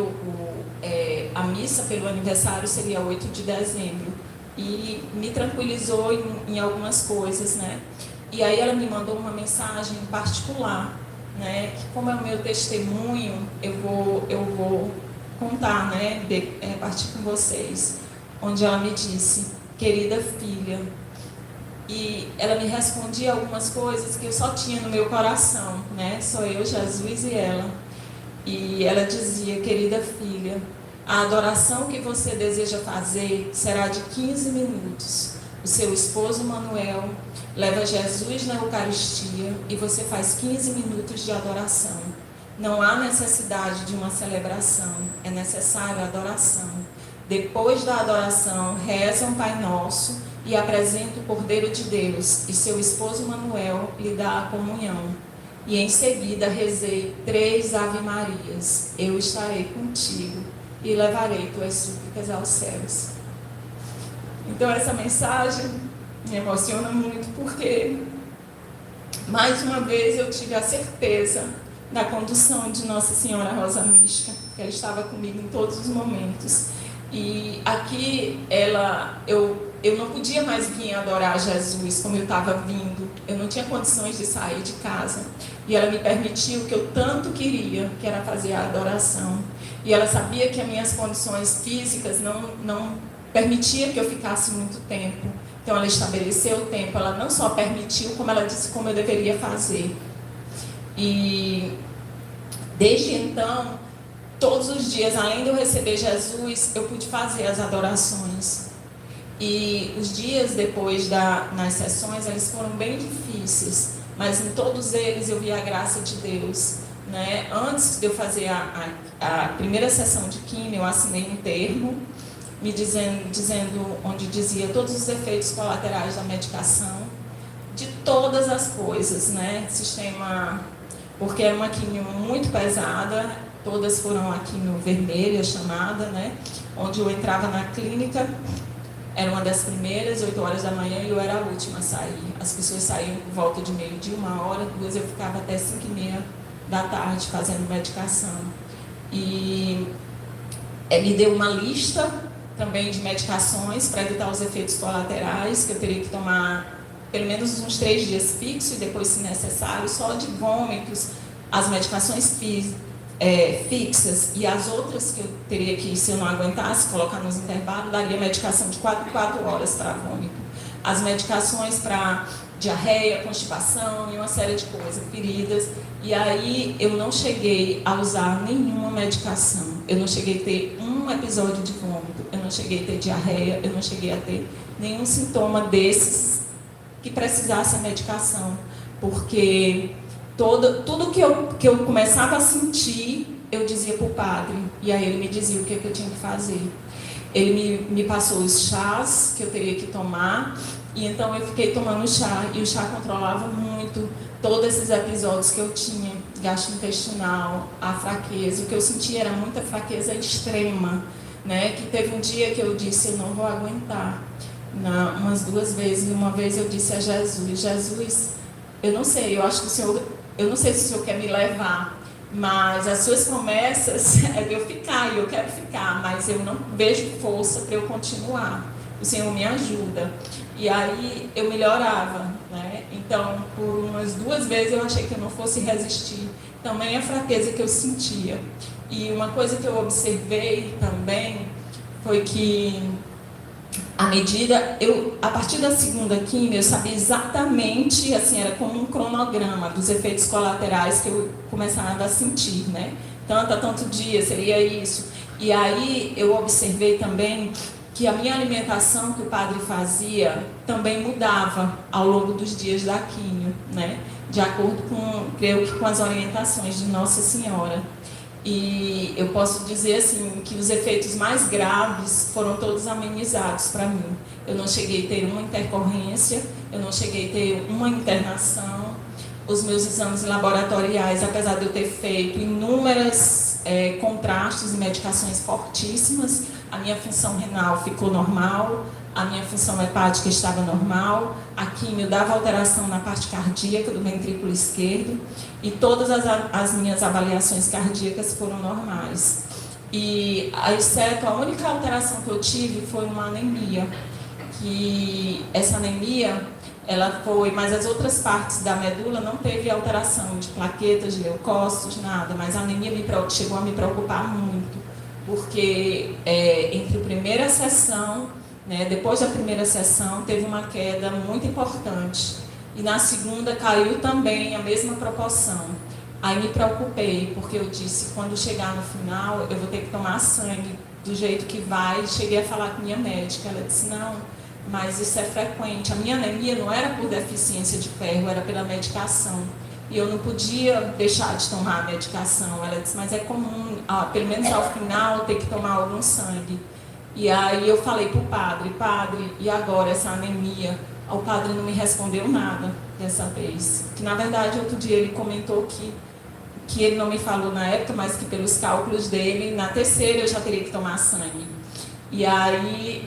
a missa pelo aniversário seria 8 de dezembro, e me tranquilizou em algumas coisas, né? E aí ela me mandou uma mensagem em particular, né, que como é o meu testemunho, eu vou contar, né, partir com vocês, onde ela me disse, querida filha, e ela me respondia algumas coisas que eu só tinha no meu coração, né, só eu, Jesus e ela, e ela dizia, querida filha, a adoração que você deseja fazer será de 15 minutos, o seu esposo Manuel leva Jesus na Eucaristia e você faz 15 minutos de adoração. Não há necessidade de uma celebração, é necessário a adoração. Depois da adoração, reza um Pai Nosso e apresenta o Cordeiro de Deus, e seu esposo Manuel lhe dá a comunhão. E em seguida rezei 3 Ave Marias, eu estarei contigo e levarei tuas súplicas aos céus. Então essa mensagem me emociona muito, porque mais uma vez eu tive a certeza da condução de Nossa Senhora Rosa Mística, que ela estava comigo em todos os momentos. E aqui eu não podia mais vir adorar Jesus como eu estava vindo, eu não tinha condições de sair de casa. E ela me permitiu o que eu tanto queria, que era fazer a adoração. E ela sabia que as minhas condições físicas não permitia que eu ficasse muito tempo. Então ela estabeleceu o tempo, ela não só permitiu, como ela disse como eu deveria fazer. E desde então, todos os dias, além de eu receber Jesus, eu pude fazer as adorações. E os dias depois nas sessões, eles foram bem difíceis, mas em todos eles eu vi a graça de Deus, né? Antes de eu fazer a primeira sessão de quimio, eu assinei um termo, me dizendo, onde dizia todos os efeitos colaterais da medicação, de todas as coisas, né? Porque era uma quimio muito pesada, todas foram a quimio vermelha chamada, né? Onde eu entrava na clínica, era uma das primeiras, 8 horas da manhã, e eu era a última a sair. As pessoas saíam por volta de meio-dia, 1 hora, 2, eu ficava até 5h30 da tarde fazendo medicação. E me deu uma lista também de medicações para evitar os efeitos colaterais, que eu teria que tomar pelo menos uns 3 dias fixos, e depois, se necessário, só de vômitos, as medicações fixas, e as outras que eu teria que, se eu não aguentasse, colocar nos intervalos, daria medicação de 4 em 4 horas para vômito. As medicações para diarreia, constipação e uma série de coisas, feridas. E aí eu não cheguei a usar nenhuma medicação. Eu não cheguei a ter um episódio de vômito, eu não cheguei a ter diarreia, eu não cheguei a ter nenhum sintoma desses que precisasse a medicação. Porque tudo que eu começava a sentir, eu dizia para o padre. E aí ele me dizia o que eu tinha que fazer. Ele me passou os chás que eu teria que tomar, e então eu fiquei tomando chá, e o chá controlava muito todos esses episódios que eu tinha gastrointestinal, a fraqueza. O que eu sentia era muita fraqueza extrema, né? Que teve um dia que eu disse, eu não vou aguentar. Umas 2 vezes, e uma vez eu disse a Jesus, Jesus, eu não sei, eu acho que o Senhor, eu não sei se o Senhor quer me levar, mas as suas promessas é de eu ficar, e eu quero ficar, mas eu não vejo força para eu continuar. O Senhor me ajuda. E aí eu melhorava, né? Então, por umas 2 vezes eu achei que eu não fosse resistir. Também a fraqueza que eu sentia. E uma coisa que eu observei também foi que a partir da segunda quimio, eu sabia exatamente, assim, era como um cronograma dos efeitos colaterais que eu começava a sentir, né? Tanto dia, seria isso. E aí eu observei também que a minha alimentação que o padre fazia também mudava ao longo dos dias da quimio, né? De acordo com, creio que com as orientações de Nossa Senhora. E eu posso dizer assim que os efeitos mais graves foram todos amenizados para mim. Eu não cheguei a ter uma intercorrência, eu não cheguei a ter uma internação. Os meus exames laboratoriais, apesar de eu ter feito inúmeros contrastes e medicações fortíssimas, a minha função renal ficou normal, a minha função hepática estava normal, a químio dava alteração na parte cardíaca do ventrículo esquerdo e todas as minhas avaliações cardíacas foram normais. E, exceto a única alteração que eu tive foi uma anemia, que essa anemia, ela foi, mas as outras partes da medula não teve alteração de plaquetas, de leucócitos, nada, mas a anemia chegou a me preocupar muito, porque entre a primeira sessão, né, depois da primeira sessão, teve uma queda muito importante. E na segunda caiu também a mesma proporção. Aí me preocupei, porque eu disse, quando chegar no final, eu vou ter que tomar sangue do jeito que vai. Cheguei a falar com minha médica, ela disse, não, mas isso é frequente. A minha anemia não era por deficiência de ferro, era pela medicação. E eu não podia deixar de tomar a medicação. Ela disse, mas é comum, pelo menos ao final, ter que tomar algum sangue. E aí eu falei para o padre, e agora essa anemia? O padre não me respondeu nada dessa vez. Que na verdade outro dia ele comentou que ele não me falou na época, mas que pelos cálculos dele, na terceira eu já teria que tomar sangue. E aí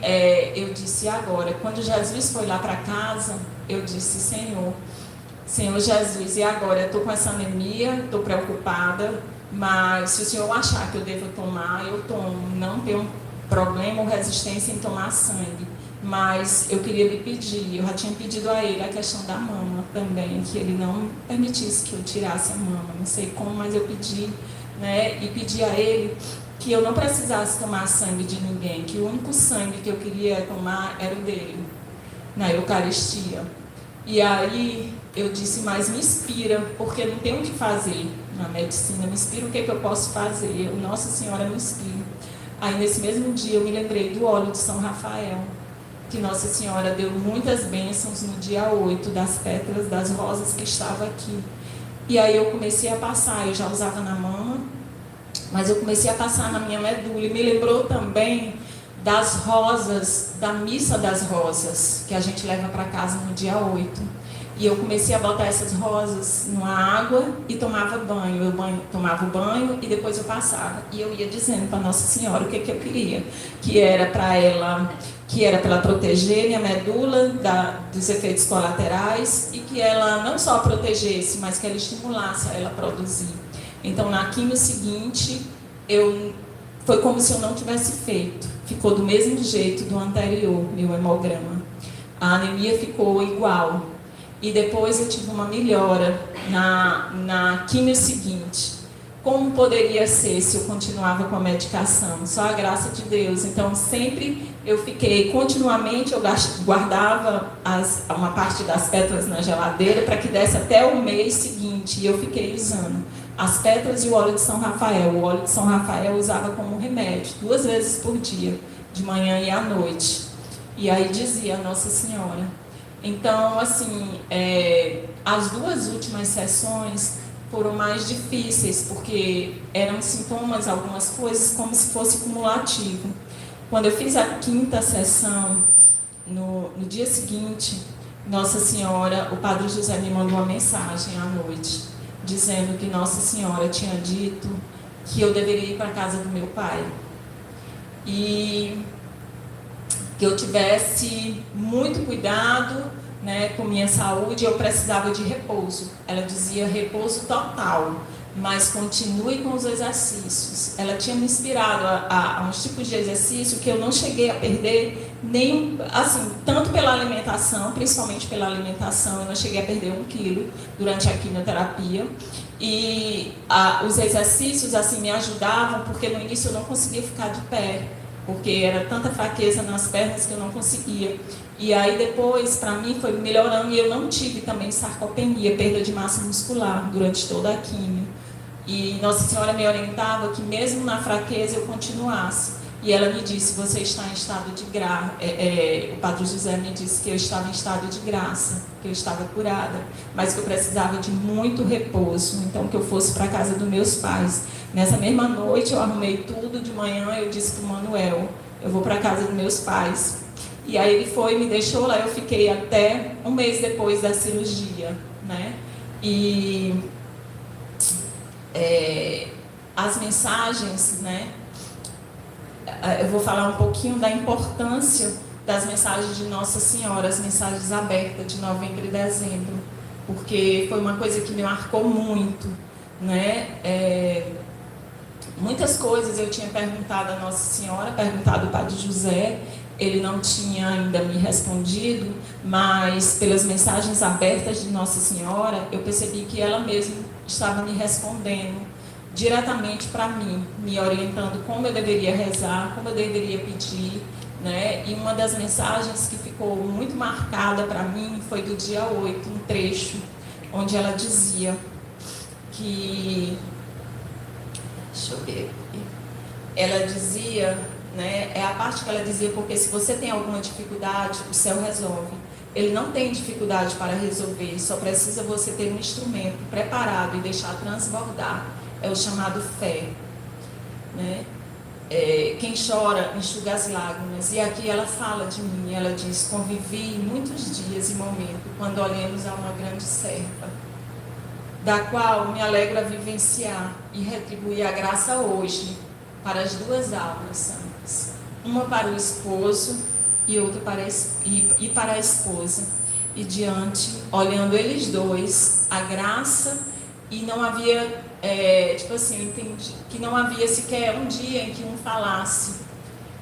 eu disse, e agora? Quando Jesus foi lá para casa, eu disse, Senhor Jesus, e agora? Eu estou com essa anemia, estou preocupada, mas se o Senhor achar que eu devo tomar, eu tomo. Não tenho problema ou resistência em tomar sangue, mas eu queria lhe pedir, eu já tinha pedido a ele a questão da mama também, que ele não permitisse que eu tirasse a mama, não sei como, mas eu pedi, né, e pedi a ele que eu não precisasse tomar sangue de ninguém, que o único sangue que eu queria tomar era o dele, na Eucaristia. E aí eu disse, mas me inspira, porque não tem o que fazer na medicina, me inspira o que eu posso fazer, Nossa Senhora me inspira. Aí nesse mesmo dia eu me lembrei do óleo de São Rafael, que Nossa Senhora deu muitas bênçãos no dia 8, das pétalas das rosas que estava aqui. E aí eu comecei a passar, eu já usava na mama, mas eu comecei a passar na minha medula. E me lembrou também das rosas, da missa das rosas, que a gente leva para casa no dia 8. E eu comecei a botar essas rosas numa água e tomava banho. Eu tomava o banho e depois eu passava. E eu ia dizendo para Nossa Senhora o que eu queria. Que era para ela proteger minha medula dos efeitos colaterais e que ela não só protegesse, mas que ela estimulasse a ela produzir. Então, na quimio seguinte, foi como se eu não tivesse feito. Ficou do mesmo jeito do anterior, meu hemograma. A anemia ficou igual. E depois eu tive uma melhora na quimio seguinte. Como poderia ser se eu continuava com a medicação? Só a graça de Deus. Então, sempre eu fiquei, continuamente, eu guardava uma parte das pétalas na geladeira para que desse até o mês seguinte. E eu fiquei usando as pétalas e o óleo de São Rafael. O óleo de São Rafael eu usava como remédio, 2 vezes por dia, de manhã e à noite. E aí dizia a Nossa Senhora. Então, assim, as 2 últimas sessões foram mais difíceis, porque eram sintomas, algumas coisas, como se fosse cumulativo. Quando eu fiz a 5ª sessão, no dia seguinte, Nossa Senhora, o Padre José me mandou uma mensagem à noite. dizendo que Nossa Senhora tinha dito que eu deveria ir para a casa do meu pai. E que eu tivesse muito cuidado, né, com minha saúde, eu precisava de repouso. Ela dizia repouso total, mas continue com os exercícios. Ela tinha me inspirado a uns tipos de exercício que eu não cheguei a perder nem, assim, tanto pela alimentação, principalmente pela alimentação, eu não cheguei a perder 1 quilo durante a quimioterapia. E os exercícios, assim, me ajudavam, porque no início eu não conseguia ficar de pé, porque era tanta fraqueza nas pernas que eu não conseguia. E aí depois, para mim, foi melhorando e eu não tive também sarcopenia, perda de massa muscular durante toda a quimio. E Nossa Senhora me orientava que mesmo na fraqueza eu continuasse. E ela me disse, você está em estado de graça. O Padre José me disse que eu estava em estado de graça, que eu estava curada, mas que eu precisava de muito repouso, então que eu fosse para a casa dos meus pais. Nessa mesma noite eu arrumei tudo, de manhã eu disse para o Manuel, eu vou para a casa dos meus pais. E aí ele foi, me deixou lá, eu fiquei até 1 mês depois da cirurgia, né? E as mensagens, né? Eu vou falar um pouquinho da importância das mensagens de Nossa Senhora, as mensagens abertas de novembro e dezembro, porque foi uma coisa que me marcou muito, né? Muitas coisas eu tinha perguntado a Nossa Senhora, perguntado ao Padre José, ele não tinha ainda me respondido, mas pelas mensagens abertas de Nossa Senhora, eu percebi que ela mesma estava me respondendo diretamente para mim, me orientando como eu deveria rezar, como eu deveria pedir, né? E uma das mensagens que ficou muito marcada para mim foi do dia 8, um trecho, onde ela dizia que... Deixa eu ver aqui. Ela dizia, né, é a parte que ela dizia, porque se você tem alguma dificuldade, o céu resolve. Ele não tem dificuldade para resolver, só precisa você ter um instrumento preparado e deixar transbordar. É o chamado fé, né? Quem chora enxuga as lágrimas. E aqui ela fala de mim, ela diz, convivi muitos dias e momentos quando olhamos a uma grande serva, da qual me alegra vivenciar e retribuir a graça hoje para as 2 almas santas, uma para o esposo e outra para a esposa. E diante, olhando eles 2, a graça, e não havia, tipo assim, eu entendi que não havia sequer um dia em que um falasse,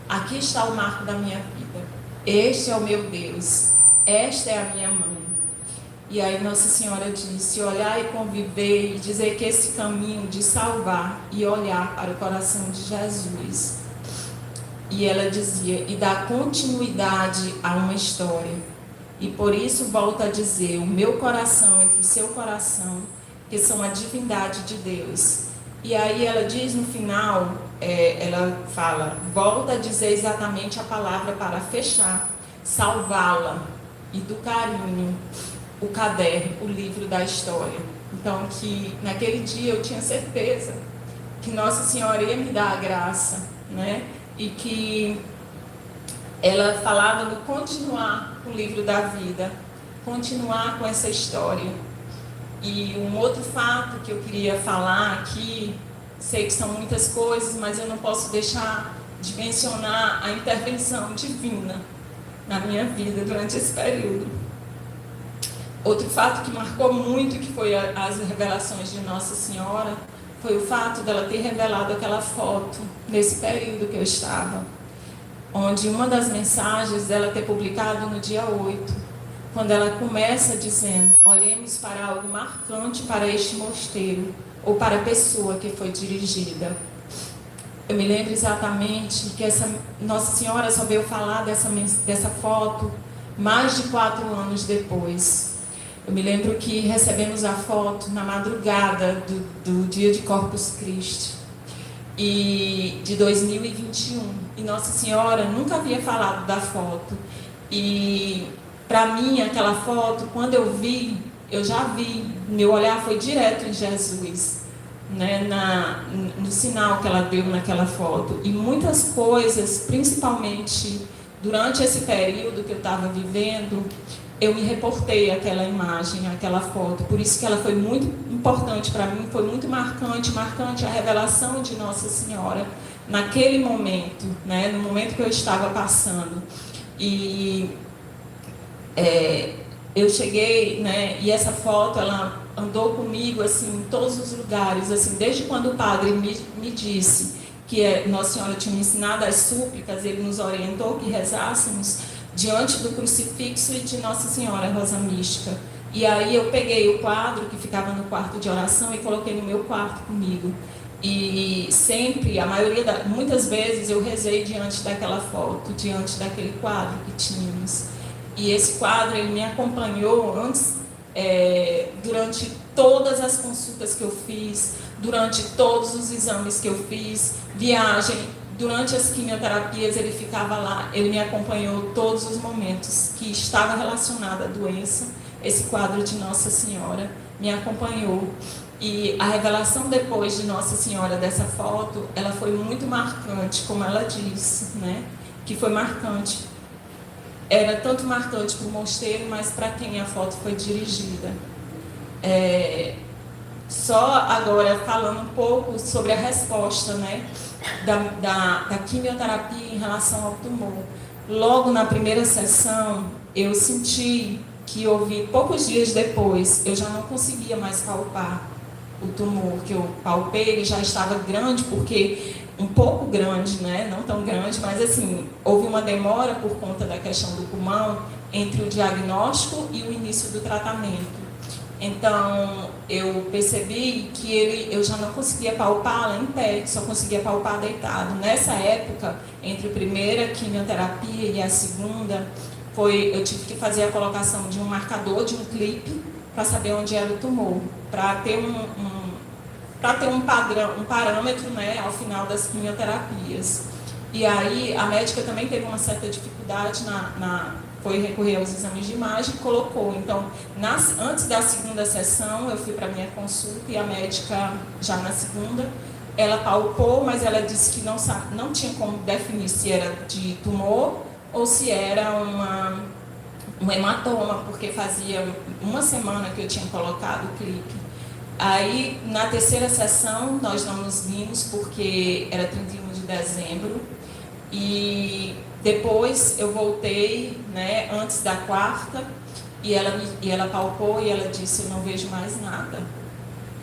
aqui está o marco da minha vida, este é o meu Deus, esta é a minha mãe. E aí Nossa Senhora disse, olhar e conviver e dizer que esse caminho de salvar e olhar para o coração de Jesus. E ela dizia, e dar continuidade a uma história. E por isso volta a dizer, o meu coração entre o seu coração, que são a divindade de Deus. E aí ela diz no final, ela fala, volta a dizer exatamente a palavra para fechar, salvá-la, e do carinho, o caderno, o livro da história. Então, que naquele dia eu tinha certeza que Nossa Senhora ia me dar a graça, né? E que ela falava no continuar com o livro da vida, continuar com essa história. E um outro fato que eu queria falar aqui, sei que são muitas coisas, mas eu não posso deixar de mencionar a intervenção divina na minha vida durante esse período. Outro fato que marcou muito, que foi as revelações de Nossa Senhora, foi o fato dela ter revelado aquela foto nesse período que eu estava, onde uma das mensagens dela ter publicado no dia 8, quando ela começa dizendo, olhemos para algo marcante para este mosteiro, ou para a pessoa que foi dirigida. Eu me lembro exatamente que Nossa Senhora só veio falar dessa foto mais de 4 anos depois. Eu me lembro que recebemos a foto na madrugada do dia de Corpus Christi, de 2021. E Nossa Senhora nunca havia falado da foto. E para mim, aquela foto, quando eu vi, eu já vi, meu olhar foi direto em Jesus, né, no sinal que ela deu naquela foto. E muitas coisas, principalmente durante esse período que eu estava vivendo, eu me reportei àquela imagem, àquela foto. Por isso que ela foi muito importante para mim, foi muito marcante a revelação de Nossa Senhora naquele momento, né, no momento que eu estava passando. E eu cheguei, né, e essa foto, ela andou comigo assim, em todos os lugares, assim, desde quando o padre me disse que Nossa Senhora tinha me ensinado as súplicas, ele nos orientou que rezássemos diante do crucifixo e de Nossa Senhora Rosa Mística. E aí eu peguei o quadro que ficava no quarto de oração e coloquei no meu quarto comigo. E sempre, muitas vezes eu rezei diante daquela foto, diante daquele quadro que tínhamos. E esse quadro, ele me acompanhou durante todas as consultas que eu fiz, durante todos os exames que eu fiz, viagem, durante as quimioterapias, ele ficava lá, ele me acompanhou todos os momentos que estava relacionado à doença. Esse quadro de Nossa Senhora me acompanhou. E a revelação depois de Nossa Senhora dessa foto, ela foi muito marcante, como ela disse, né? Que foi marcante. Era tanto marcante para o mosteiro, mas para quem a foto foi dirigida. Só agora falando um pouco sobre a resposta, né, da quimioterapia em relação ao tumor. Logo na primeira sessão, eu senti que poucos dias depois, eu já não conseguia mais palpar o tumor que eu palpei. Ele já estava grande, porque um pouco grande, né? Não tão grande, mas assim, houve uma demora por conta da questão do pulmão entre o diagnóstico e o início do tratamento. Então, eu percebi que eu já não conseguia palpá-la em pé, só conseguia palpar deitado. Nessa época, entre a primeira quimioterapia e a segunda, eu tive que fazer a colocação de um marcador, de um clipe, para saber onde era o tumor, para ter um padrão, um parâmetro, né, ao final das quimioterapias. E aí a médica também teve uma certa dificuldade foi recorrer aos exames de imagem e colocou. Então, antes da segunda sessão, eu fui para a minha consulta e a médica, já na segunda, ela palpou, mas ela disse que não tinha como definir se era de tumor ou se era um hematoma, porque fazia uma semana que eu tinha colocado o clipe. Aí, na terceira sessão, nós não nos vimos porque era 31 de dezembro. E depois eu voltei, né, antes da quarta, e ela palpou e ela disse: eu não vejo mais nada.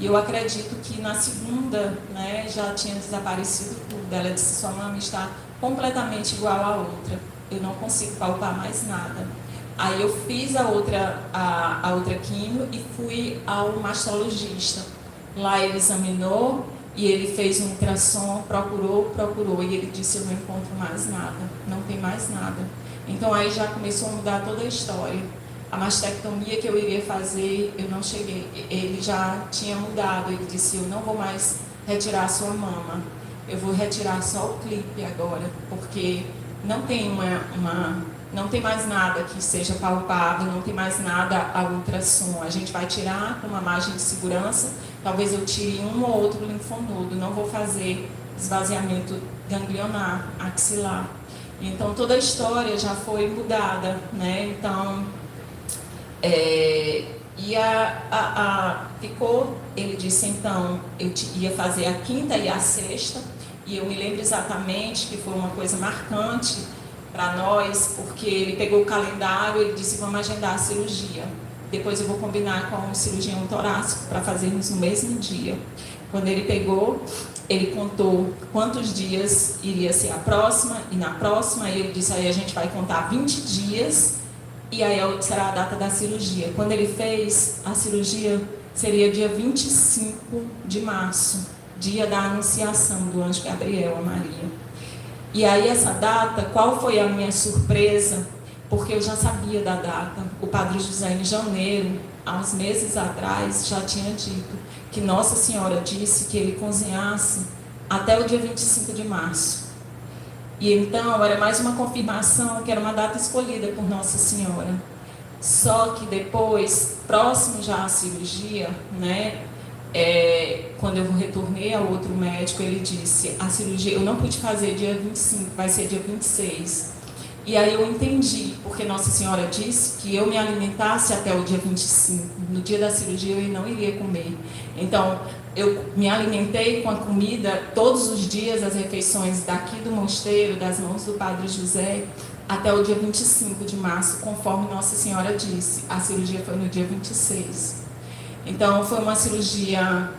E eu acredito que na segunda, né, já tinha desaparecido tudo. Ela disse: sua mama está completamente igual à outra, eu não consigo palpar mais nada. Aí eu fiz a outra quimio e fui ao mastologista. Lá ele examinou e ele fez um ultrassom, procurou, e ele disse: eu não encontro mais nada, não tem mais nada. Então aí já começou a mudar toda a história. A mastectomia que eu iria fazer, eu não cheguei, ele já tinha mudado, ele disse: eu não vou mais retirar a sua mama, eu vou retirar só o clipe agora, porque não tem não tem mais nada que seja palpável, não tem mais nada a ultrassom. A gente vai tirar com uma margem de segurança, talvez eu tire um ou outro linfonodo, não vou fazer esvaziamento ganglionar, axilar. Então toda a história já foi mudada, né? Então, ficou, ele disse, então, eu ia fazer a quinta e a sexta, e eu me lembro exatamente que foi uma coisa marcante para nós, porque ele pegou o calendário, ele disse: vamos agendar a cirurgia. Depois eu vou combinar com o cirurgião torácico para fazermos no mesmo dia. Quando ele pegou, ele contou quantos dias iria ser a próxima, e na próxima ele disse: aí a gente vai contar 20 dias, e aí será a data da cirurgia. Quando ele fez a cirurgia, seria dia 25 de março, dia da anunciação do anjo Gabriel a Maria. E aí essa data, qual foi a minha surpresa? Porque eu já sabia da data. O Padre José, em janeiro, há uns meses atrás, já tinha dito que Nossa Senhora disse que ele cozinhasse até o dia 25 de março. E então era mais uma confirmação que era uma data escolhida por Nossa Senhora. Só que depois, próximo já à cirurgia, né? Quando eu retornei ao outro médico, ele disse: a cirurgia eu não pude fazer dia 25, vai ser dia 26. E aí eu entendi, porque Nossa Senhora disse que eu me alimentasse até o dia 25. No dia da cirurgia eu não iria comer. Então, eu me alimentei com a comida todos os dias, as refeições daqui do mosteiro, das mãos do Padre José, até o dia 25 de março, conforme Nossa Senhora disse. A cirurgia foi no dia 26. Então, foi uma cirurgia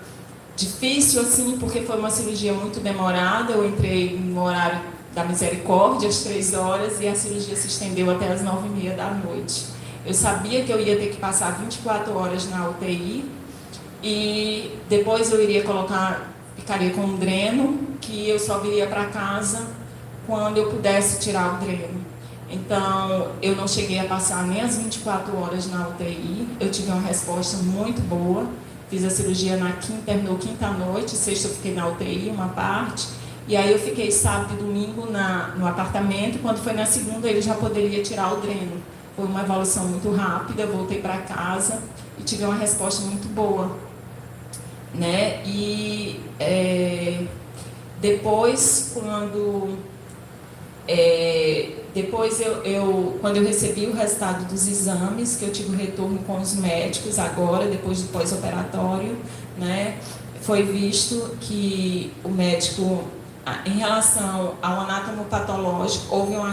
difícil, assim, porque foi uma cirurgia muito demorada. Eu entrei no horário da misericórdia, às 3 horas, e a cirurgia se estendeu até as 9h30 da noite. Eu sabia que eu ia ter que passar 24 horas na UTI, e depois eu ficaria com um dreno, que eu só viria para casa quando eu pudesse tirar o dreno. Então, eu não cheguei a passar nem as 24 horas na UTI, eu tive uma resposta muito boa. Fiz a cirurgia na quinta, terminou quinta-noite, sexta eu fiquei na UTI, uma parte, e aí eu fiquei sábado e domingo no apartamento. Quando foi na segunda, ele já poderia tirar o dreno. Foi uma evolução muito rápida, voltei para casa e tive uma resposta muito boa, né? E depois, quando eu recebi o resultado dos exames, que eu tive o retorno com os médicos agora, depois do pós-operatório, né, foi visto que o médico, em relação ao anatomopatológico, houve uma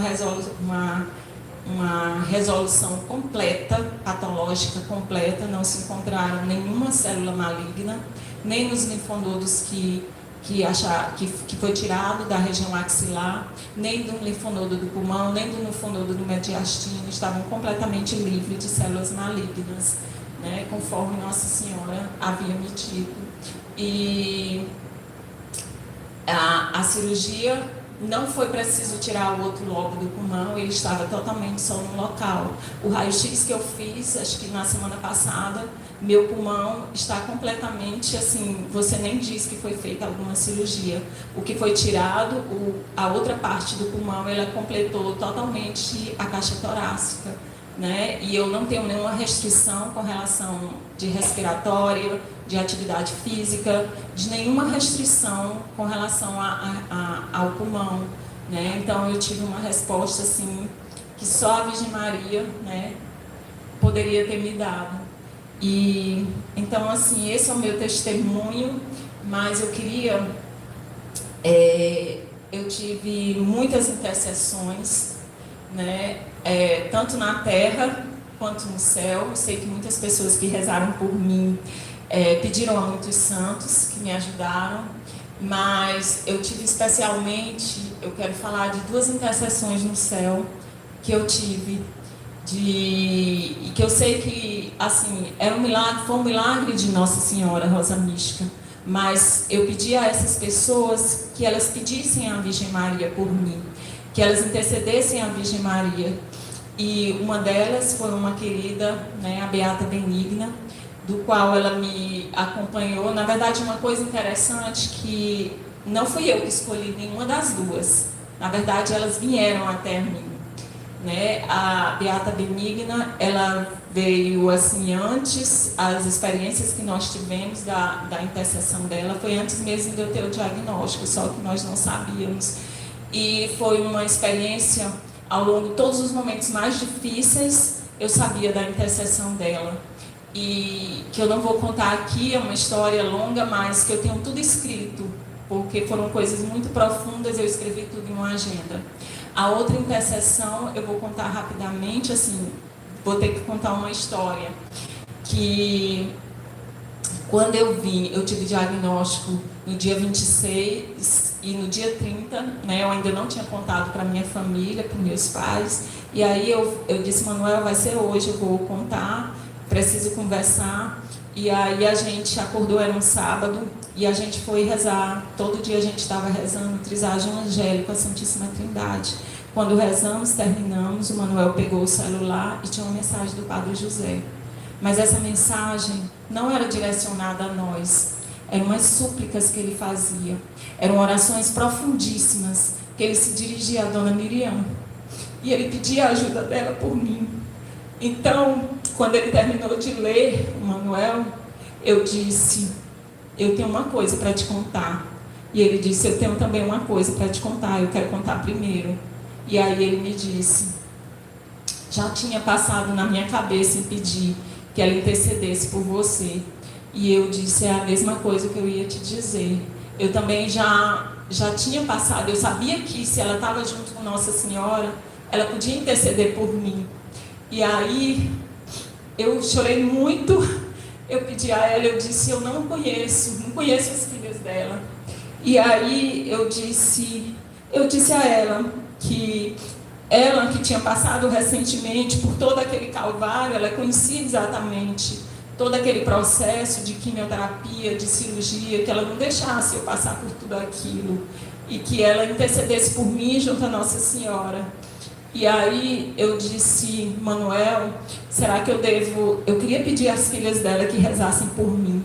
resolução completa, patológica completa, não se encontraram nenhuma célula maligna, nem nos linfonodos que foi tirado da região axilar, nem do linfonodo do pulmão, nem do linfonodo do mediastino, estavam completamente livres de células malignas, né, conforme Nossa Senhora havia me dito. E a cirurgia não foi preciso tirar o outro lobo do pulmão, ele estava totalmente só no local. O raio-x que eu fiz, acho que na semana passada, meu pulmão está completamente assim, você nem diz que foi feita alguma cirurgia. O que foi tirado, a outra parte do pulmão, ela completou totalmente a caixa torácica, né? E eu não tenho nenhuma restrição com relação de respiratória, de atividade física, de nenhuma restrição com relação ao pulmão, né? Então eu tive uma resposta assim que só a Virgem Maria, né, poderia ter me dado. E então assim, esse é o meu testemunho, mas eu queria eu tive muitas intercessões, né, tanto na terra quanto no céu. Eu sei que muitas pessoas que rezaram por mim pediram a muitos santos que me ajudaram, mas eu tive especialmente, eu quero falar de 2 intercessões no céu que eu tive, e que eu sei que assim, era um milagre, foi um milagre de Nossa Senhora Rosa Mística, mas eu pedi a essas pessoas que elas pedissem à Virgem Maria por mim, que elas intercedessem à Virgem Maria. E uma delas foi uma querida, né, a Beata Benigna, do qual ela me acompanhou. Na verdade, uma coisa interessante, que não fui eu que escolhi nenhuma das 2. Na verdade, elas vieram até mim, né? A Beata Benigna, ela veio assim antes, as experiências que nós tivemos da intercessão dela foi antes mesmo de eu ter o diagnóstico, só que nós não sabíamos. E foi uma experiência, ao longo de todos os momentos mais difíceis, eu sabia da intercessão dela. E que eu não vou contar aqui, é uma história longa, mas que eu tenho tudo escrito, porque foram coisas muito profundas, eu escrevi tudo em uma agenda. A outra intercessão, eu vou contar rapidamente, assim, vou ter que contar uma história, que quando eu vim, eu tive diagnóstico no dia 26 e no dia 30, né, eu ainda não tinha contado para minha família, para meus pais, e aí eu disse, Manuel, vai ser hoje, eu vou contar, preciso conversar. E aí a gente acordou, era um sábado, e a gente foi rezar. Todo dia a gente estava rezando o Trisagio Angélico, a Santíssima Trindade. Quando rezamos, terminamos, o Manuel pegou o celular e tinha uma mensagem do Padre José. Mas essa mensagem não era direcionada a nós, eram umas súplicas que ele fazia, eram orações profundíssimas, que ele se dirigia à Dona Miriam, e ele pedia a ajuda dela por mim. Então, quando ele terminou de ler o Manuel, eu disse, eu tenho uma coisa para te contar. E ele disse, eu tenho também uma coisa para te contar, eu quero contar primeiro. E aí ele me disse, já tinha passado na minha cabeça em pedir que ela intercedesse por você. E eu disse, é a mesma coisa que eu ia te dizer. Eu também já tinha passado, eu sabia que se ela estava junto com Nossa Senhora, ela podia interceder por mim. E aí eu chorei muito, eu pedi a ela, eu disse, eu não conheço as filhas dela. E aí eu disse a ela que tinha passado recentemente por todo aquele calvário, ela conhecia exatamente todo aquele processo de quimioterapia, de cirurgia, que ela não deixasse eu passar por tudo aquilo, e que ela intercedesse por mim junto à Nossa Senhora. E aí eu disse, Manuel, será que eu queria pedir às filhas dela que rezassem por mim,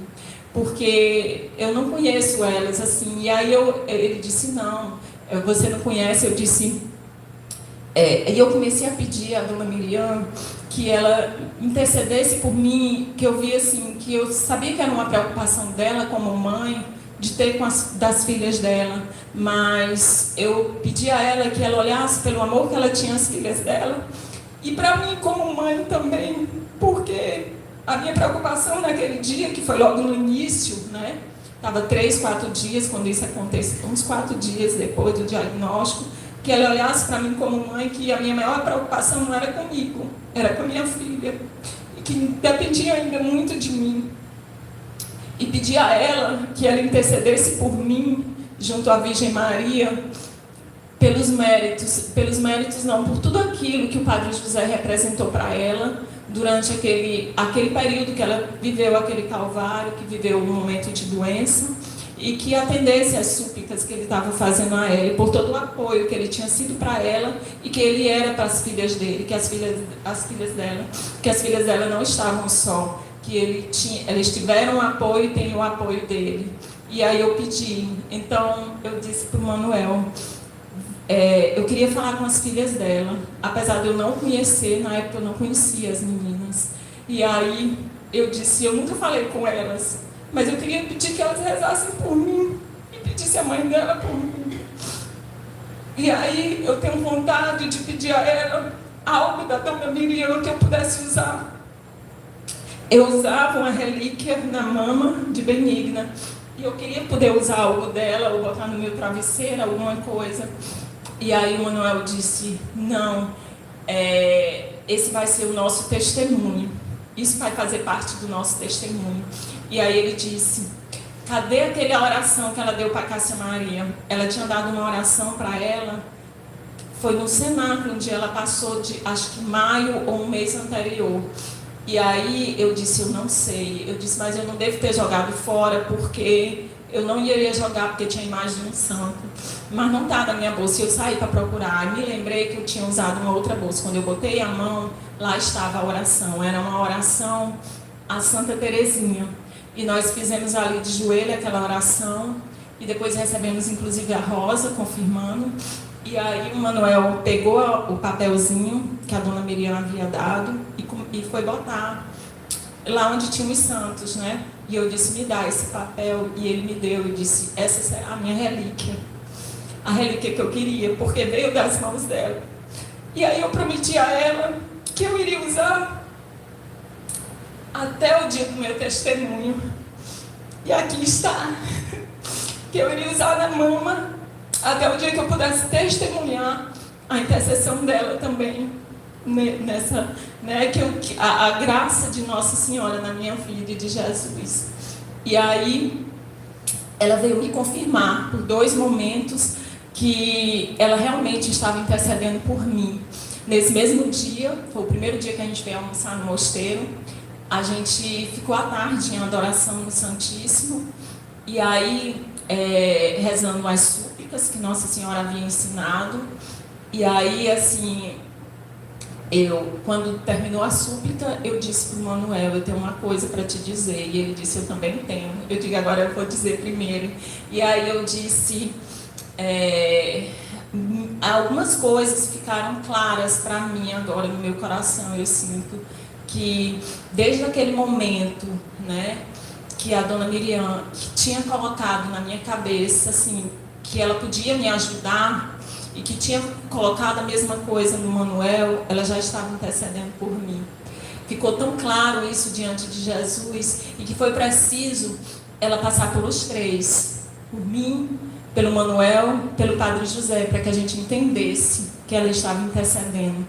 porque eu não conheço elas assim. E aí ele disse, não, você não conhece? Eu disse, e eu comecei a pedir à dona Miriam que ela intercedesse por mim, que eu via assim, que eu sabia que era uma preocupação dela como mãe, de ter das filhas dela, mas eu pedi a ela que ela olhasse pelo amor que ela tinha às filhas dela, e para mim como mãe também, porque a minha preocupação naquele dia, que foi logo no início, né? Estava 3, 4 dias quando isso aconteceu, uns 4 dias depois do diagnóstico, que ela olhasse para mim como mãe, que a minha maior preocupação não era comigo, era com a minha filha, e que dependia ainda muito de mim. E pedi a ela que ela intercedesse por mim, junto à Virgem Maria, pelos méritos não, por tudo aquilo que o Padre José representou para ela, durante aquele período que ela viveu aquele calvário, que viveu um momento de doença, e que atendesse às súplicas que ele estava fazendo a ela, e por todo o apoio que ele tinha sido para ela, e que ele era para as filhas dele, que as filhas dela não estavam só, que eles tiveram apoio e têm o apoio dele. E aí eu pedi, então eu disse para o Manuel, eu queria falar com as filhas dela, apesar de eu não conhecer, na época eu não conhecia as meninas. E aí eu disse, eu nunca falei com elas, mas eu queria pedir que elas rezassem por mim, e pedisse a mãe dela por mim. E aí eu tenho vontade de pedir a ela algo da dona Miriam que eu pudesse usar. Eu usava uma relíquia na mama de Benigna, e eu queria poder usar algo dela, ou botar no meu travesseiro, alguma coisa. E aí o Manuel disse, não, esse vai ser o nosso testemunho, isso vai fazer parte do nosso testemunho. E aí ele disse, cadê aquela oração que ela deu para a Cássia Maria? Ela tinha dado uma oração para ela, foi no cenáculo, onde ela passou de, acho que maio ou um mês anterior. E aí eu disse, eu não sei, eu disse, mas eu não devo ter jogado fora, porque eu não iria jogar, porque tinha a imagem de um santo, mas não está na minha bolsa. E eu saí para procurar, e me lembrei que eu tinha usado uma outra bolsa. Quando eu botei a mão, lá estava a oração, era uma oração a Santa Teresinha, e nós fizemos ali de joelho aquela oração, e depois recebemos inclusive a Rosa, confirmando. E aí o Manuel pegou o papelzinho que a dona Miriam havia dado e foi botar lá onde tinham os santos, né? E eu disse, me dá esse papel, e ele me deu e disse, essa será a minha relíquia, a relíquia que eu queria, porque veio das mãos dela. E aí eu prometi a ela que eu iria usar até o dia do meu testemunho, e aqui está, que eu iria usar na mama até o dia que eu pudesse testemunhar a intercessão dela também, nessa, né, a graça de Nossa Senhora na minha vida e de Jesus. E aí ela veio me confirmar por 2 momentos que ela realmente estava intercedendo por mim. Nesse mesmo dia, foi o primeiro dia que a gente veio almoçar no mosteiro, a gente ficou à tarde em adoração no Santíssimo, e aí rezando as súplicas que Nossa Senhora havia ensinado. E aí, assim, quando terminou a súplica, eu disse para o Manuel, eu tenho uma coisa para te dizer. E ele disse, eu também tenho. Eu digo, agora eu vou dizer primeiro. E aí eu disse, algumas coisas ficaram claras para mim agora no meu coração. Eu sinto que desde aquele momento, né, que a dona Miriam que tinha colocado na minha cabeça, assim, que ela podia me ajudar, e que tinha colocado a mesma coisa no Manuel, ela já estava intercedendo por mim. Ficou tão claro isso diante de Jesus e que foi preciso ela passar pelos três, por mim, pelo Manuel, pelo Padre José, para que a gente entendesse que ela estava intercedendo.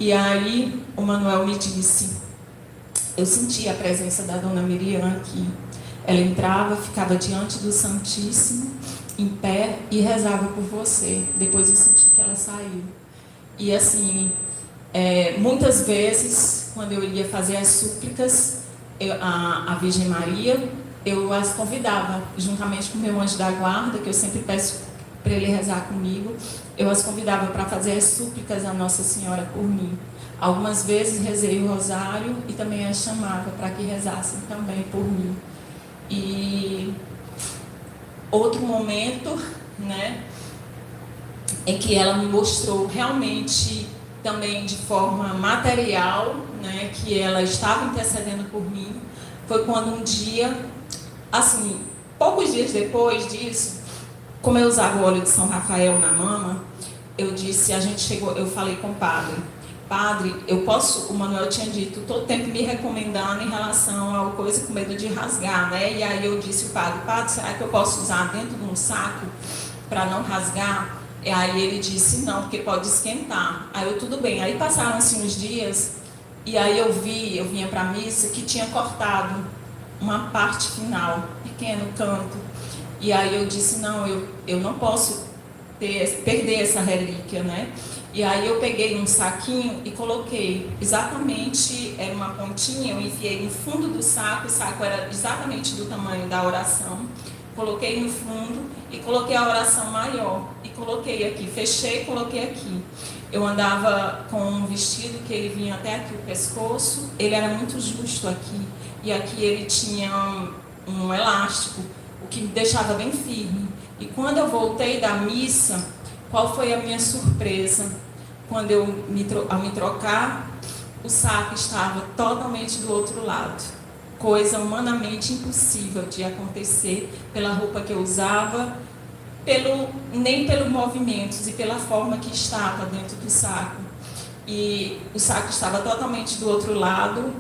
E aí o Manuel me disse, eu senti a presença da Dona Miriam aqui. Ela entrava, ficava diante do Santíssimo, em pé, e rezava por você. Depois eu senti que ela saiu. E assim, muitas vezes, quando eu ia fazer as súplicas, a Virgem Maria, eu as convidava, juntamente com o meu anjo da guarda, que eu sempre peço para ele rezar comigo, eu as convidava para fazer as súplicas a Nossa Senhora por mim. Algumas vezes rezei o rosário e também as chamava para que rezassem também por mim. E outro momento, né, é que ela me mostrou realmente também de forma material, né, que ela estava intercedendo por mim. Foi quando um dia, assim, poucos dias depois disso, como eu usava o óleo de São Rafael na mama, eu falei com o padre, o Manuel tinha dito, todo tempo me recomendando em relação ao coisa com medo de rasgar, né? E aí eu disse ao padre, será que eu posso usar dentro de um saco para não rasgar? E aí ele disse, não, porque pode esquentar. Aí eu, tudo bem. Aí passaram-se uns dias, e aí eu vinha para a missa, que tinha cortado uma parte final, pequeno canto. E aí eu disse, não, eu não posso perder essa relíquia, né? E aí eu peguei um saquinho e coloquei exatamente, era uma pontinha, eu enfiei no fundo do saco, o saco era exatamente do tamanho da oração, coloquei no fundo e coloquei a oração maior, e coloquei aqui, fechei e coloquei aqui. Eu andava com um vestido que ele vinha até aqui o pescoço, ele era muito justo aqui, e aqui ele tinha um elástico, o que me deixava bem firme. E quando eu voltei da missa, qual foi a minha surpresa? Quando ao me trocar, o saco estava totalmente do outro lado. Coisa humanamente impossível de acontecer pela roupa que eu usava, nem pelos movimentos e pela forma que estava dentro do saco. E o saco estava totalmente do outro lado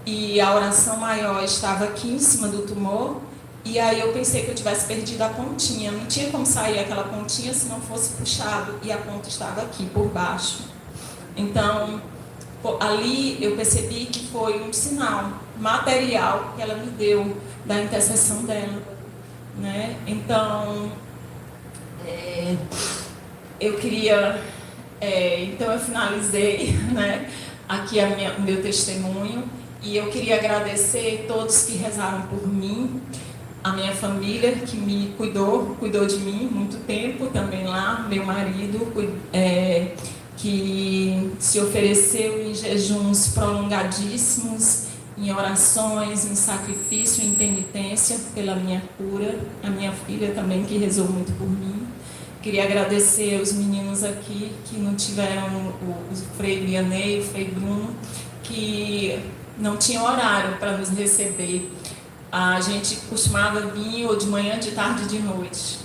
e a oração maior estava aqui em cima do tumor. E aí eu pensei que eu tivesse perdido a pontinha. Não tinha como sair aquela pontinha se não fosse puxado. E a ponta estava aqui, por baixo. Então, ali eu percebi que foi um sinal material que ela me deu da intercessão dela, né? Então, eu queria... então eu finalizei, né, aqui o meu testemunho. E eu queria agradecer todos que rezaram por mim, a minha família que me cuidou de mim muito tempo também lá, meu marido que se ofereceu em jejuns prolongadíssimos, em orações, em sacrifício, em penitência pela minha cura, a minha filha também que rezou muito por mim. Queria agradecer os meninos aqui que não tiveram, o Frei Lianei, o Frei Bruno, que não tinham horário para nos receber. A gente costumava vir ou de manhã, de tarde e de noite.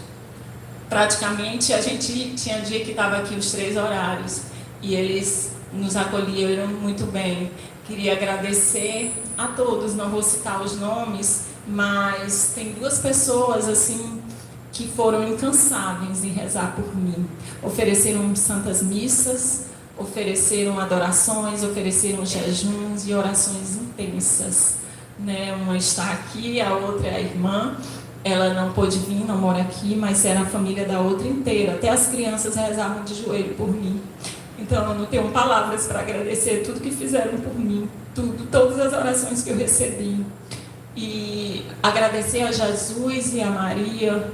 Praticamente a gente tinha dia que estava aqui os 3 horários e eles nos acolheram muito bem. Queria agradecer a todos, não vou citar os nomes, mas tem 2 pessoas assim que foram incansáveis em rezar por mim. Ofereceram santas missas, ofereceram adorações, ofereceram jejuns e orações intensas. Né? Uma está aqui, a outra é a irmã. Ela não pôde vir, não mora aqui, mas era a família da outra inteira. Até as crianças rezavam de joelho por mim. Então, eu não tenho palavras para agradecer tudo que fizeram por mim, todas as orações que eu recebi. E agradecer a Jesus e a Maria,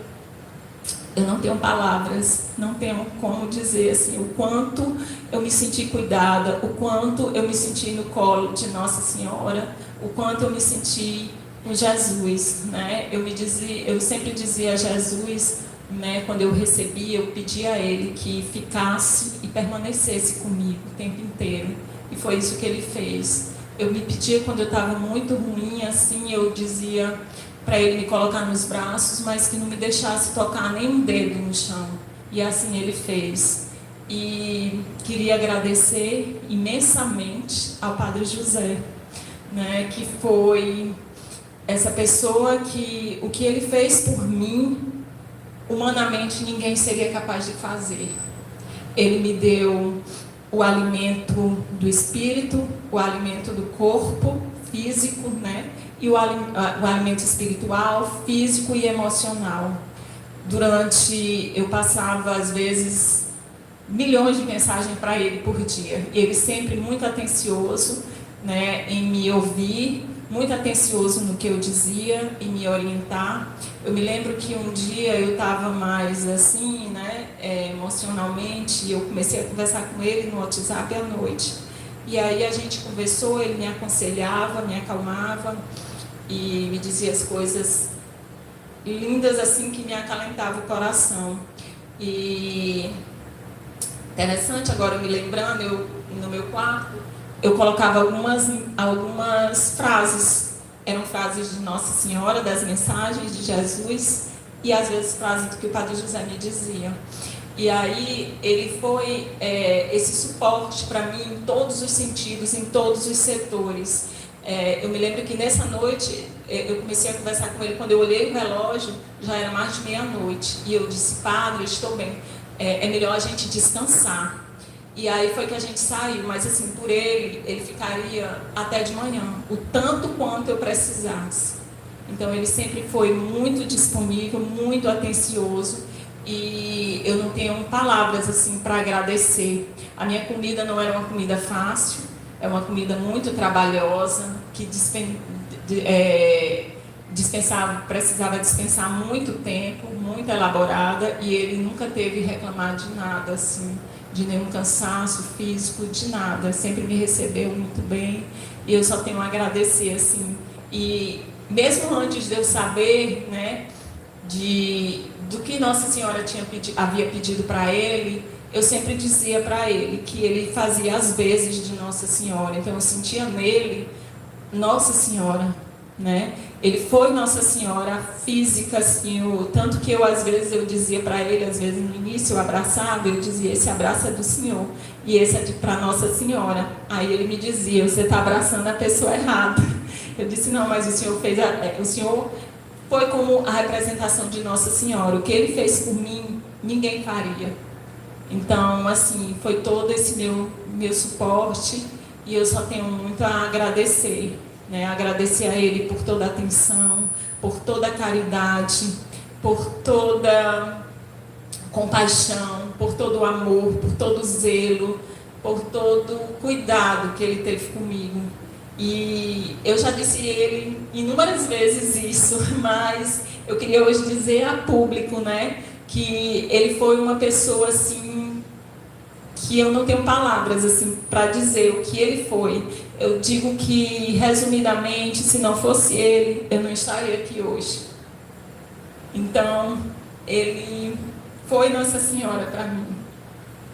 eu não tenho palavras, não tenho como dizer assim, o quanto eu me senti cuidada, o quanto eu me senti no colo de Nossa Senhora, o quanto eu me senti com Jesus, né? Eu sempre dizia a Jesus, né, quando eu recebia, eu pedia a Ele que ficasse e permanecesse comigo o tempo inteiro. E foi isso que Ele fez. Eu me pedia quando eu estava muito ruim, assim, eu dizia para Ele me colocar nos braços, mas que não me deixasse tocar nem um dedo no chão. E assim ele fez. E queria agradecer imensamente ao Padre José, né, que foi essa pessoa que o que ele fez por mim, humanamente ninguém seria capaz de fazer. Ele me deu o alimento do espírito, o alimento do corpo físico, né, e o alimento espiritual, físico e emocional. Eu passava às vezes milhões de mensagens para ele por dia. E ele sempre muito atencioso, né, em me ouvir, muito atencioso no que eu dizia, em me orientar. Eu me lembro que um dia eu estava mais assim, né, emocionalmente, e eu comecei a conversar com ele no WhatsApp à noite. E aí a gente conversou, ele me aconselhava, me acalmava e me dizia as coisas lindas assim que me acalentavam o coração. E interessante, agora me lembrando, no meu quarto, eu colocava algumas frases. Eram frases de Nossa Senhora, das mensagens de Jesus, e às vezes frases que o Padre José me dizia. E aí ele foi esse suporte para mim em todos os sentidos, em todos os setores. Eu me lembro que nessa noite eu comecei a conversar com ele. Quando eu olhei o relógio, já era mais de meia-noite. E eu disse: Padre, estou bem. É melhor a gente descansar. E aí foi que a gente saiu, mas assim, por ele ficaria até de manhã, o tanto quanto eu precisasse. Então ele sempre foi muito disponível, muito atencioso, e eu não tenho palavras assim para agradecer. A minha comida não era uma comida fácil, é uma comida muito trabalhosa, que precisava dispensar muito tempo, muito elaborada, e ele nunca teve reclamar de nada, assim, de nenhum cansaço físico, de nada. Sempre me recebeu muito bem, e eu só tenho a agradecer, assim. E mesmo antes de eu saber, né, do que Nossa Senhora havia pedido para ele, eu sempre dizia para ele que ele fazia as vezes de Nossa Senhora. Então eu sentia nele Nossa Senhora, né? Ele foi Nossa Senhora física, assim, tanto que às vezes eu dizia para ele, às vezes no início eu abraçava, eu dizia: esse abraço é do Senhor e esse é para Nossa Senhora. Aí ele me dizia: você está abraçando a pessoa errada. Eu disse: não, mas o Senhor o Senhor foi como a representação de Nossa Senhora. O que ele fez por mim, ninguém faria. Então, assim, foi todo esse meu suporte, e eu só tenho muito a agradecer. Né, agradecer a ele por toda a atenção, por toda a caridade, por toda compaixão, por todo o amor, por todo o zelo, por todo o cuidado que ele teve comigo. E eu já disse a ele inúmeras vezes isso, mas eu queria hoje dizer a público, né, que ele foi uma pessoa assim que eu não tenho palavras assim para dizer o que ele foi. Eu digo que, resumidamente, se não fosse ele, eu não estaria aqui hoje. Então, ele foi Nossa Senhora para mim.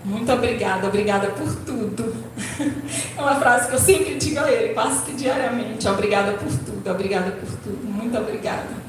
Muito obrigada por tudo. É uma frase que eu sempre digo a ele, quase que diariamente: obrigada por tudo, muito obrigada.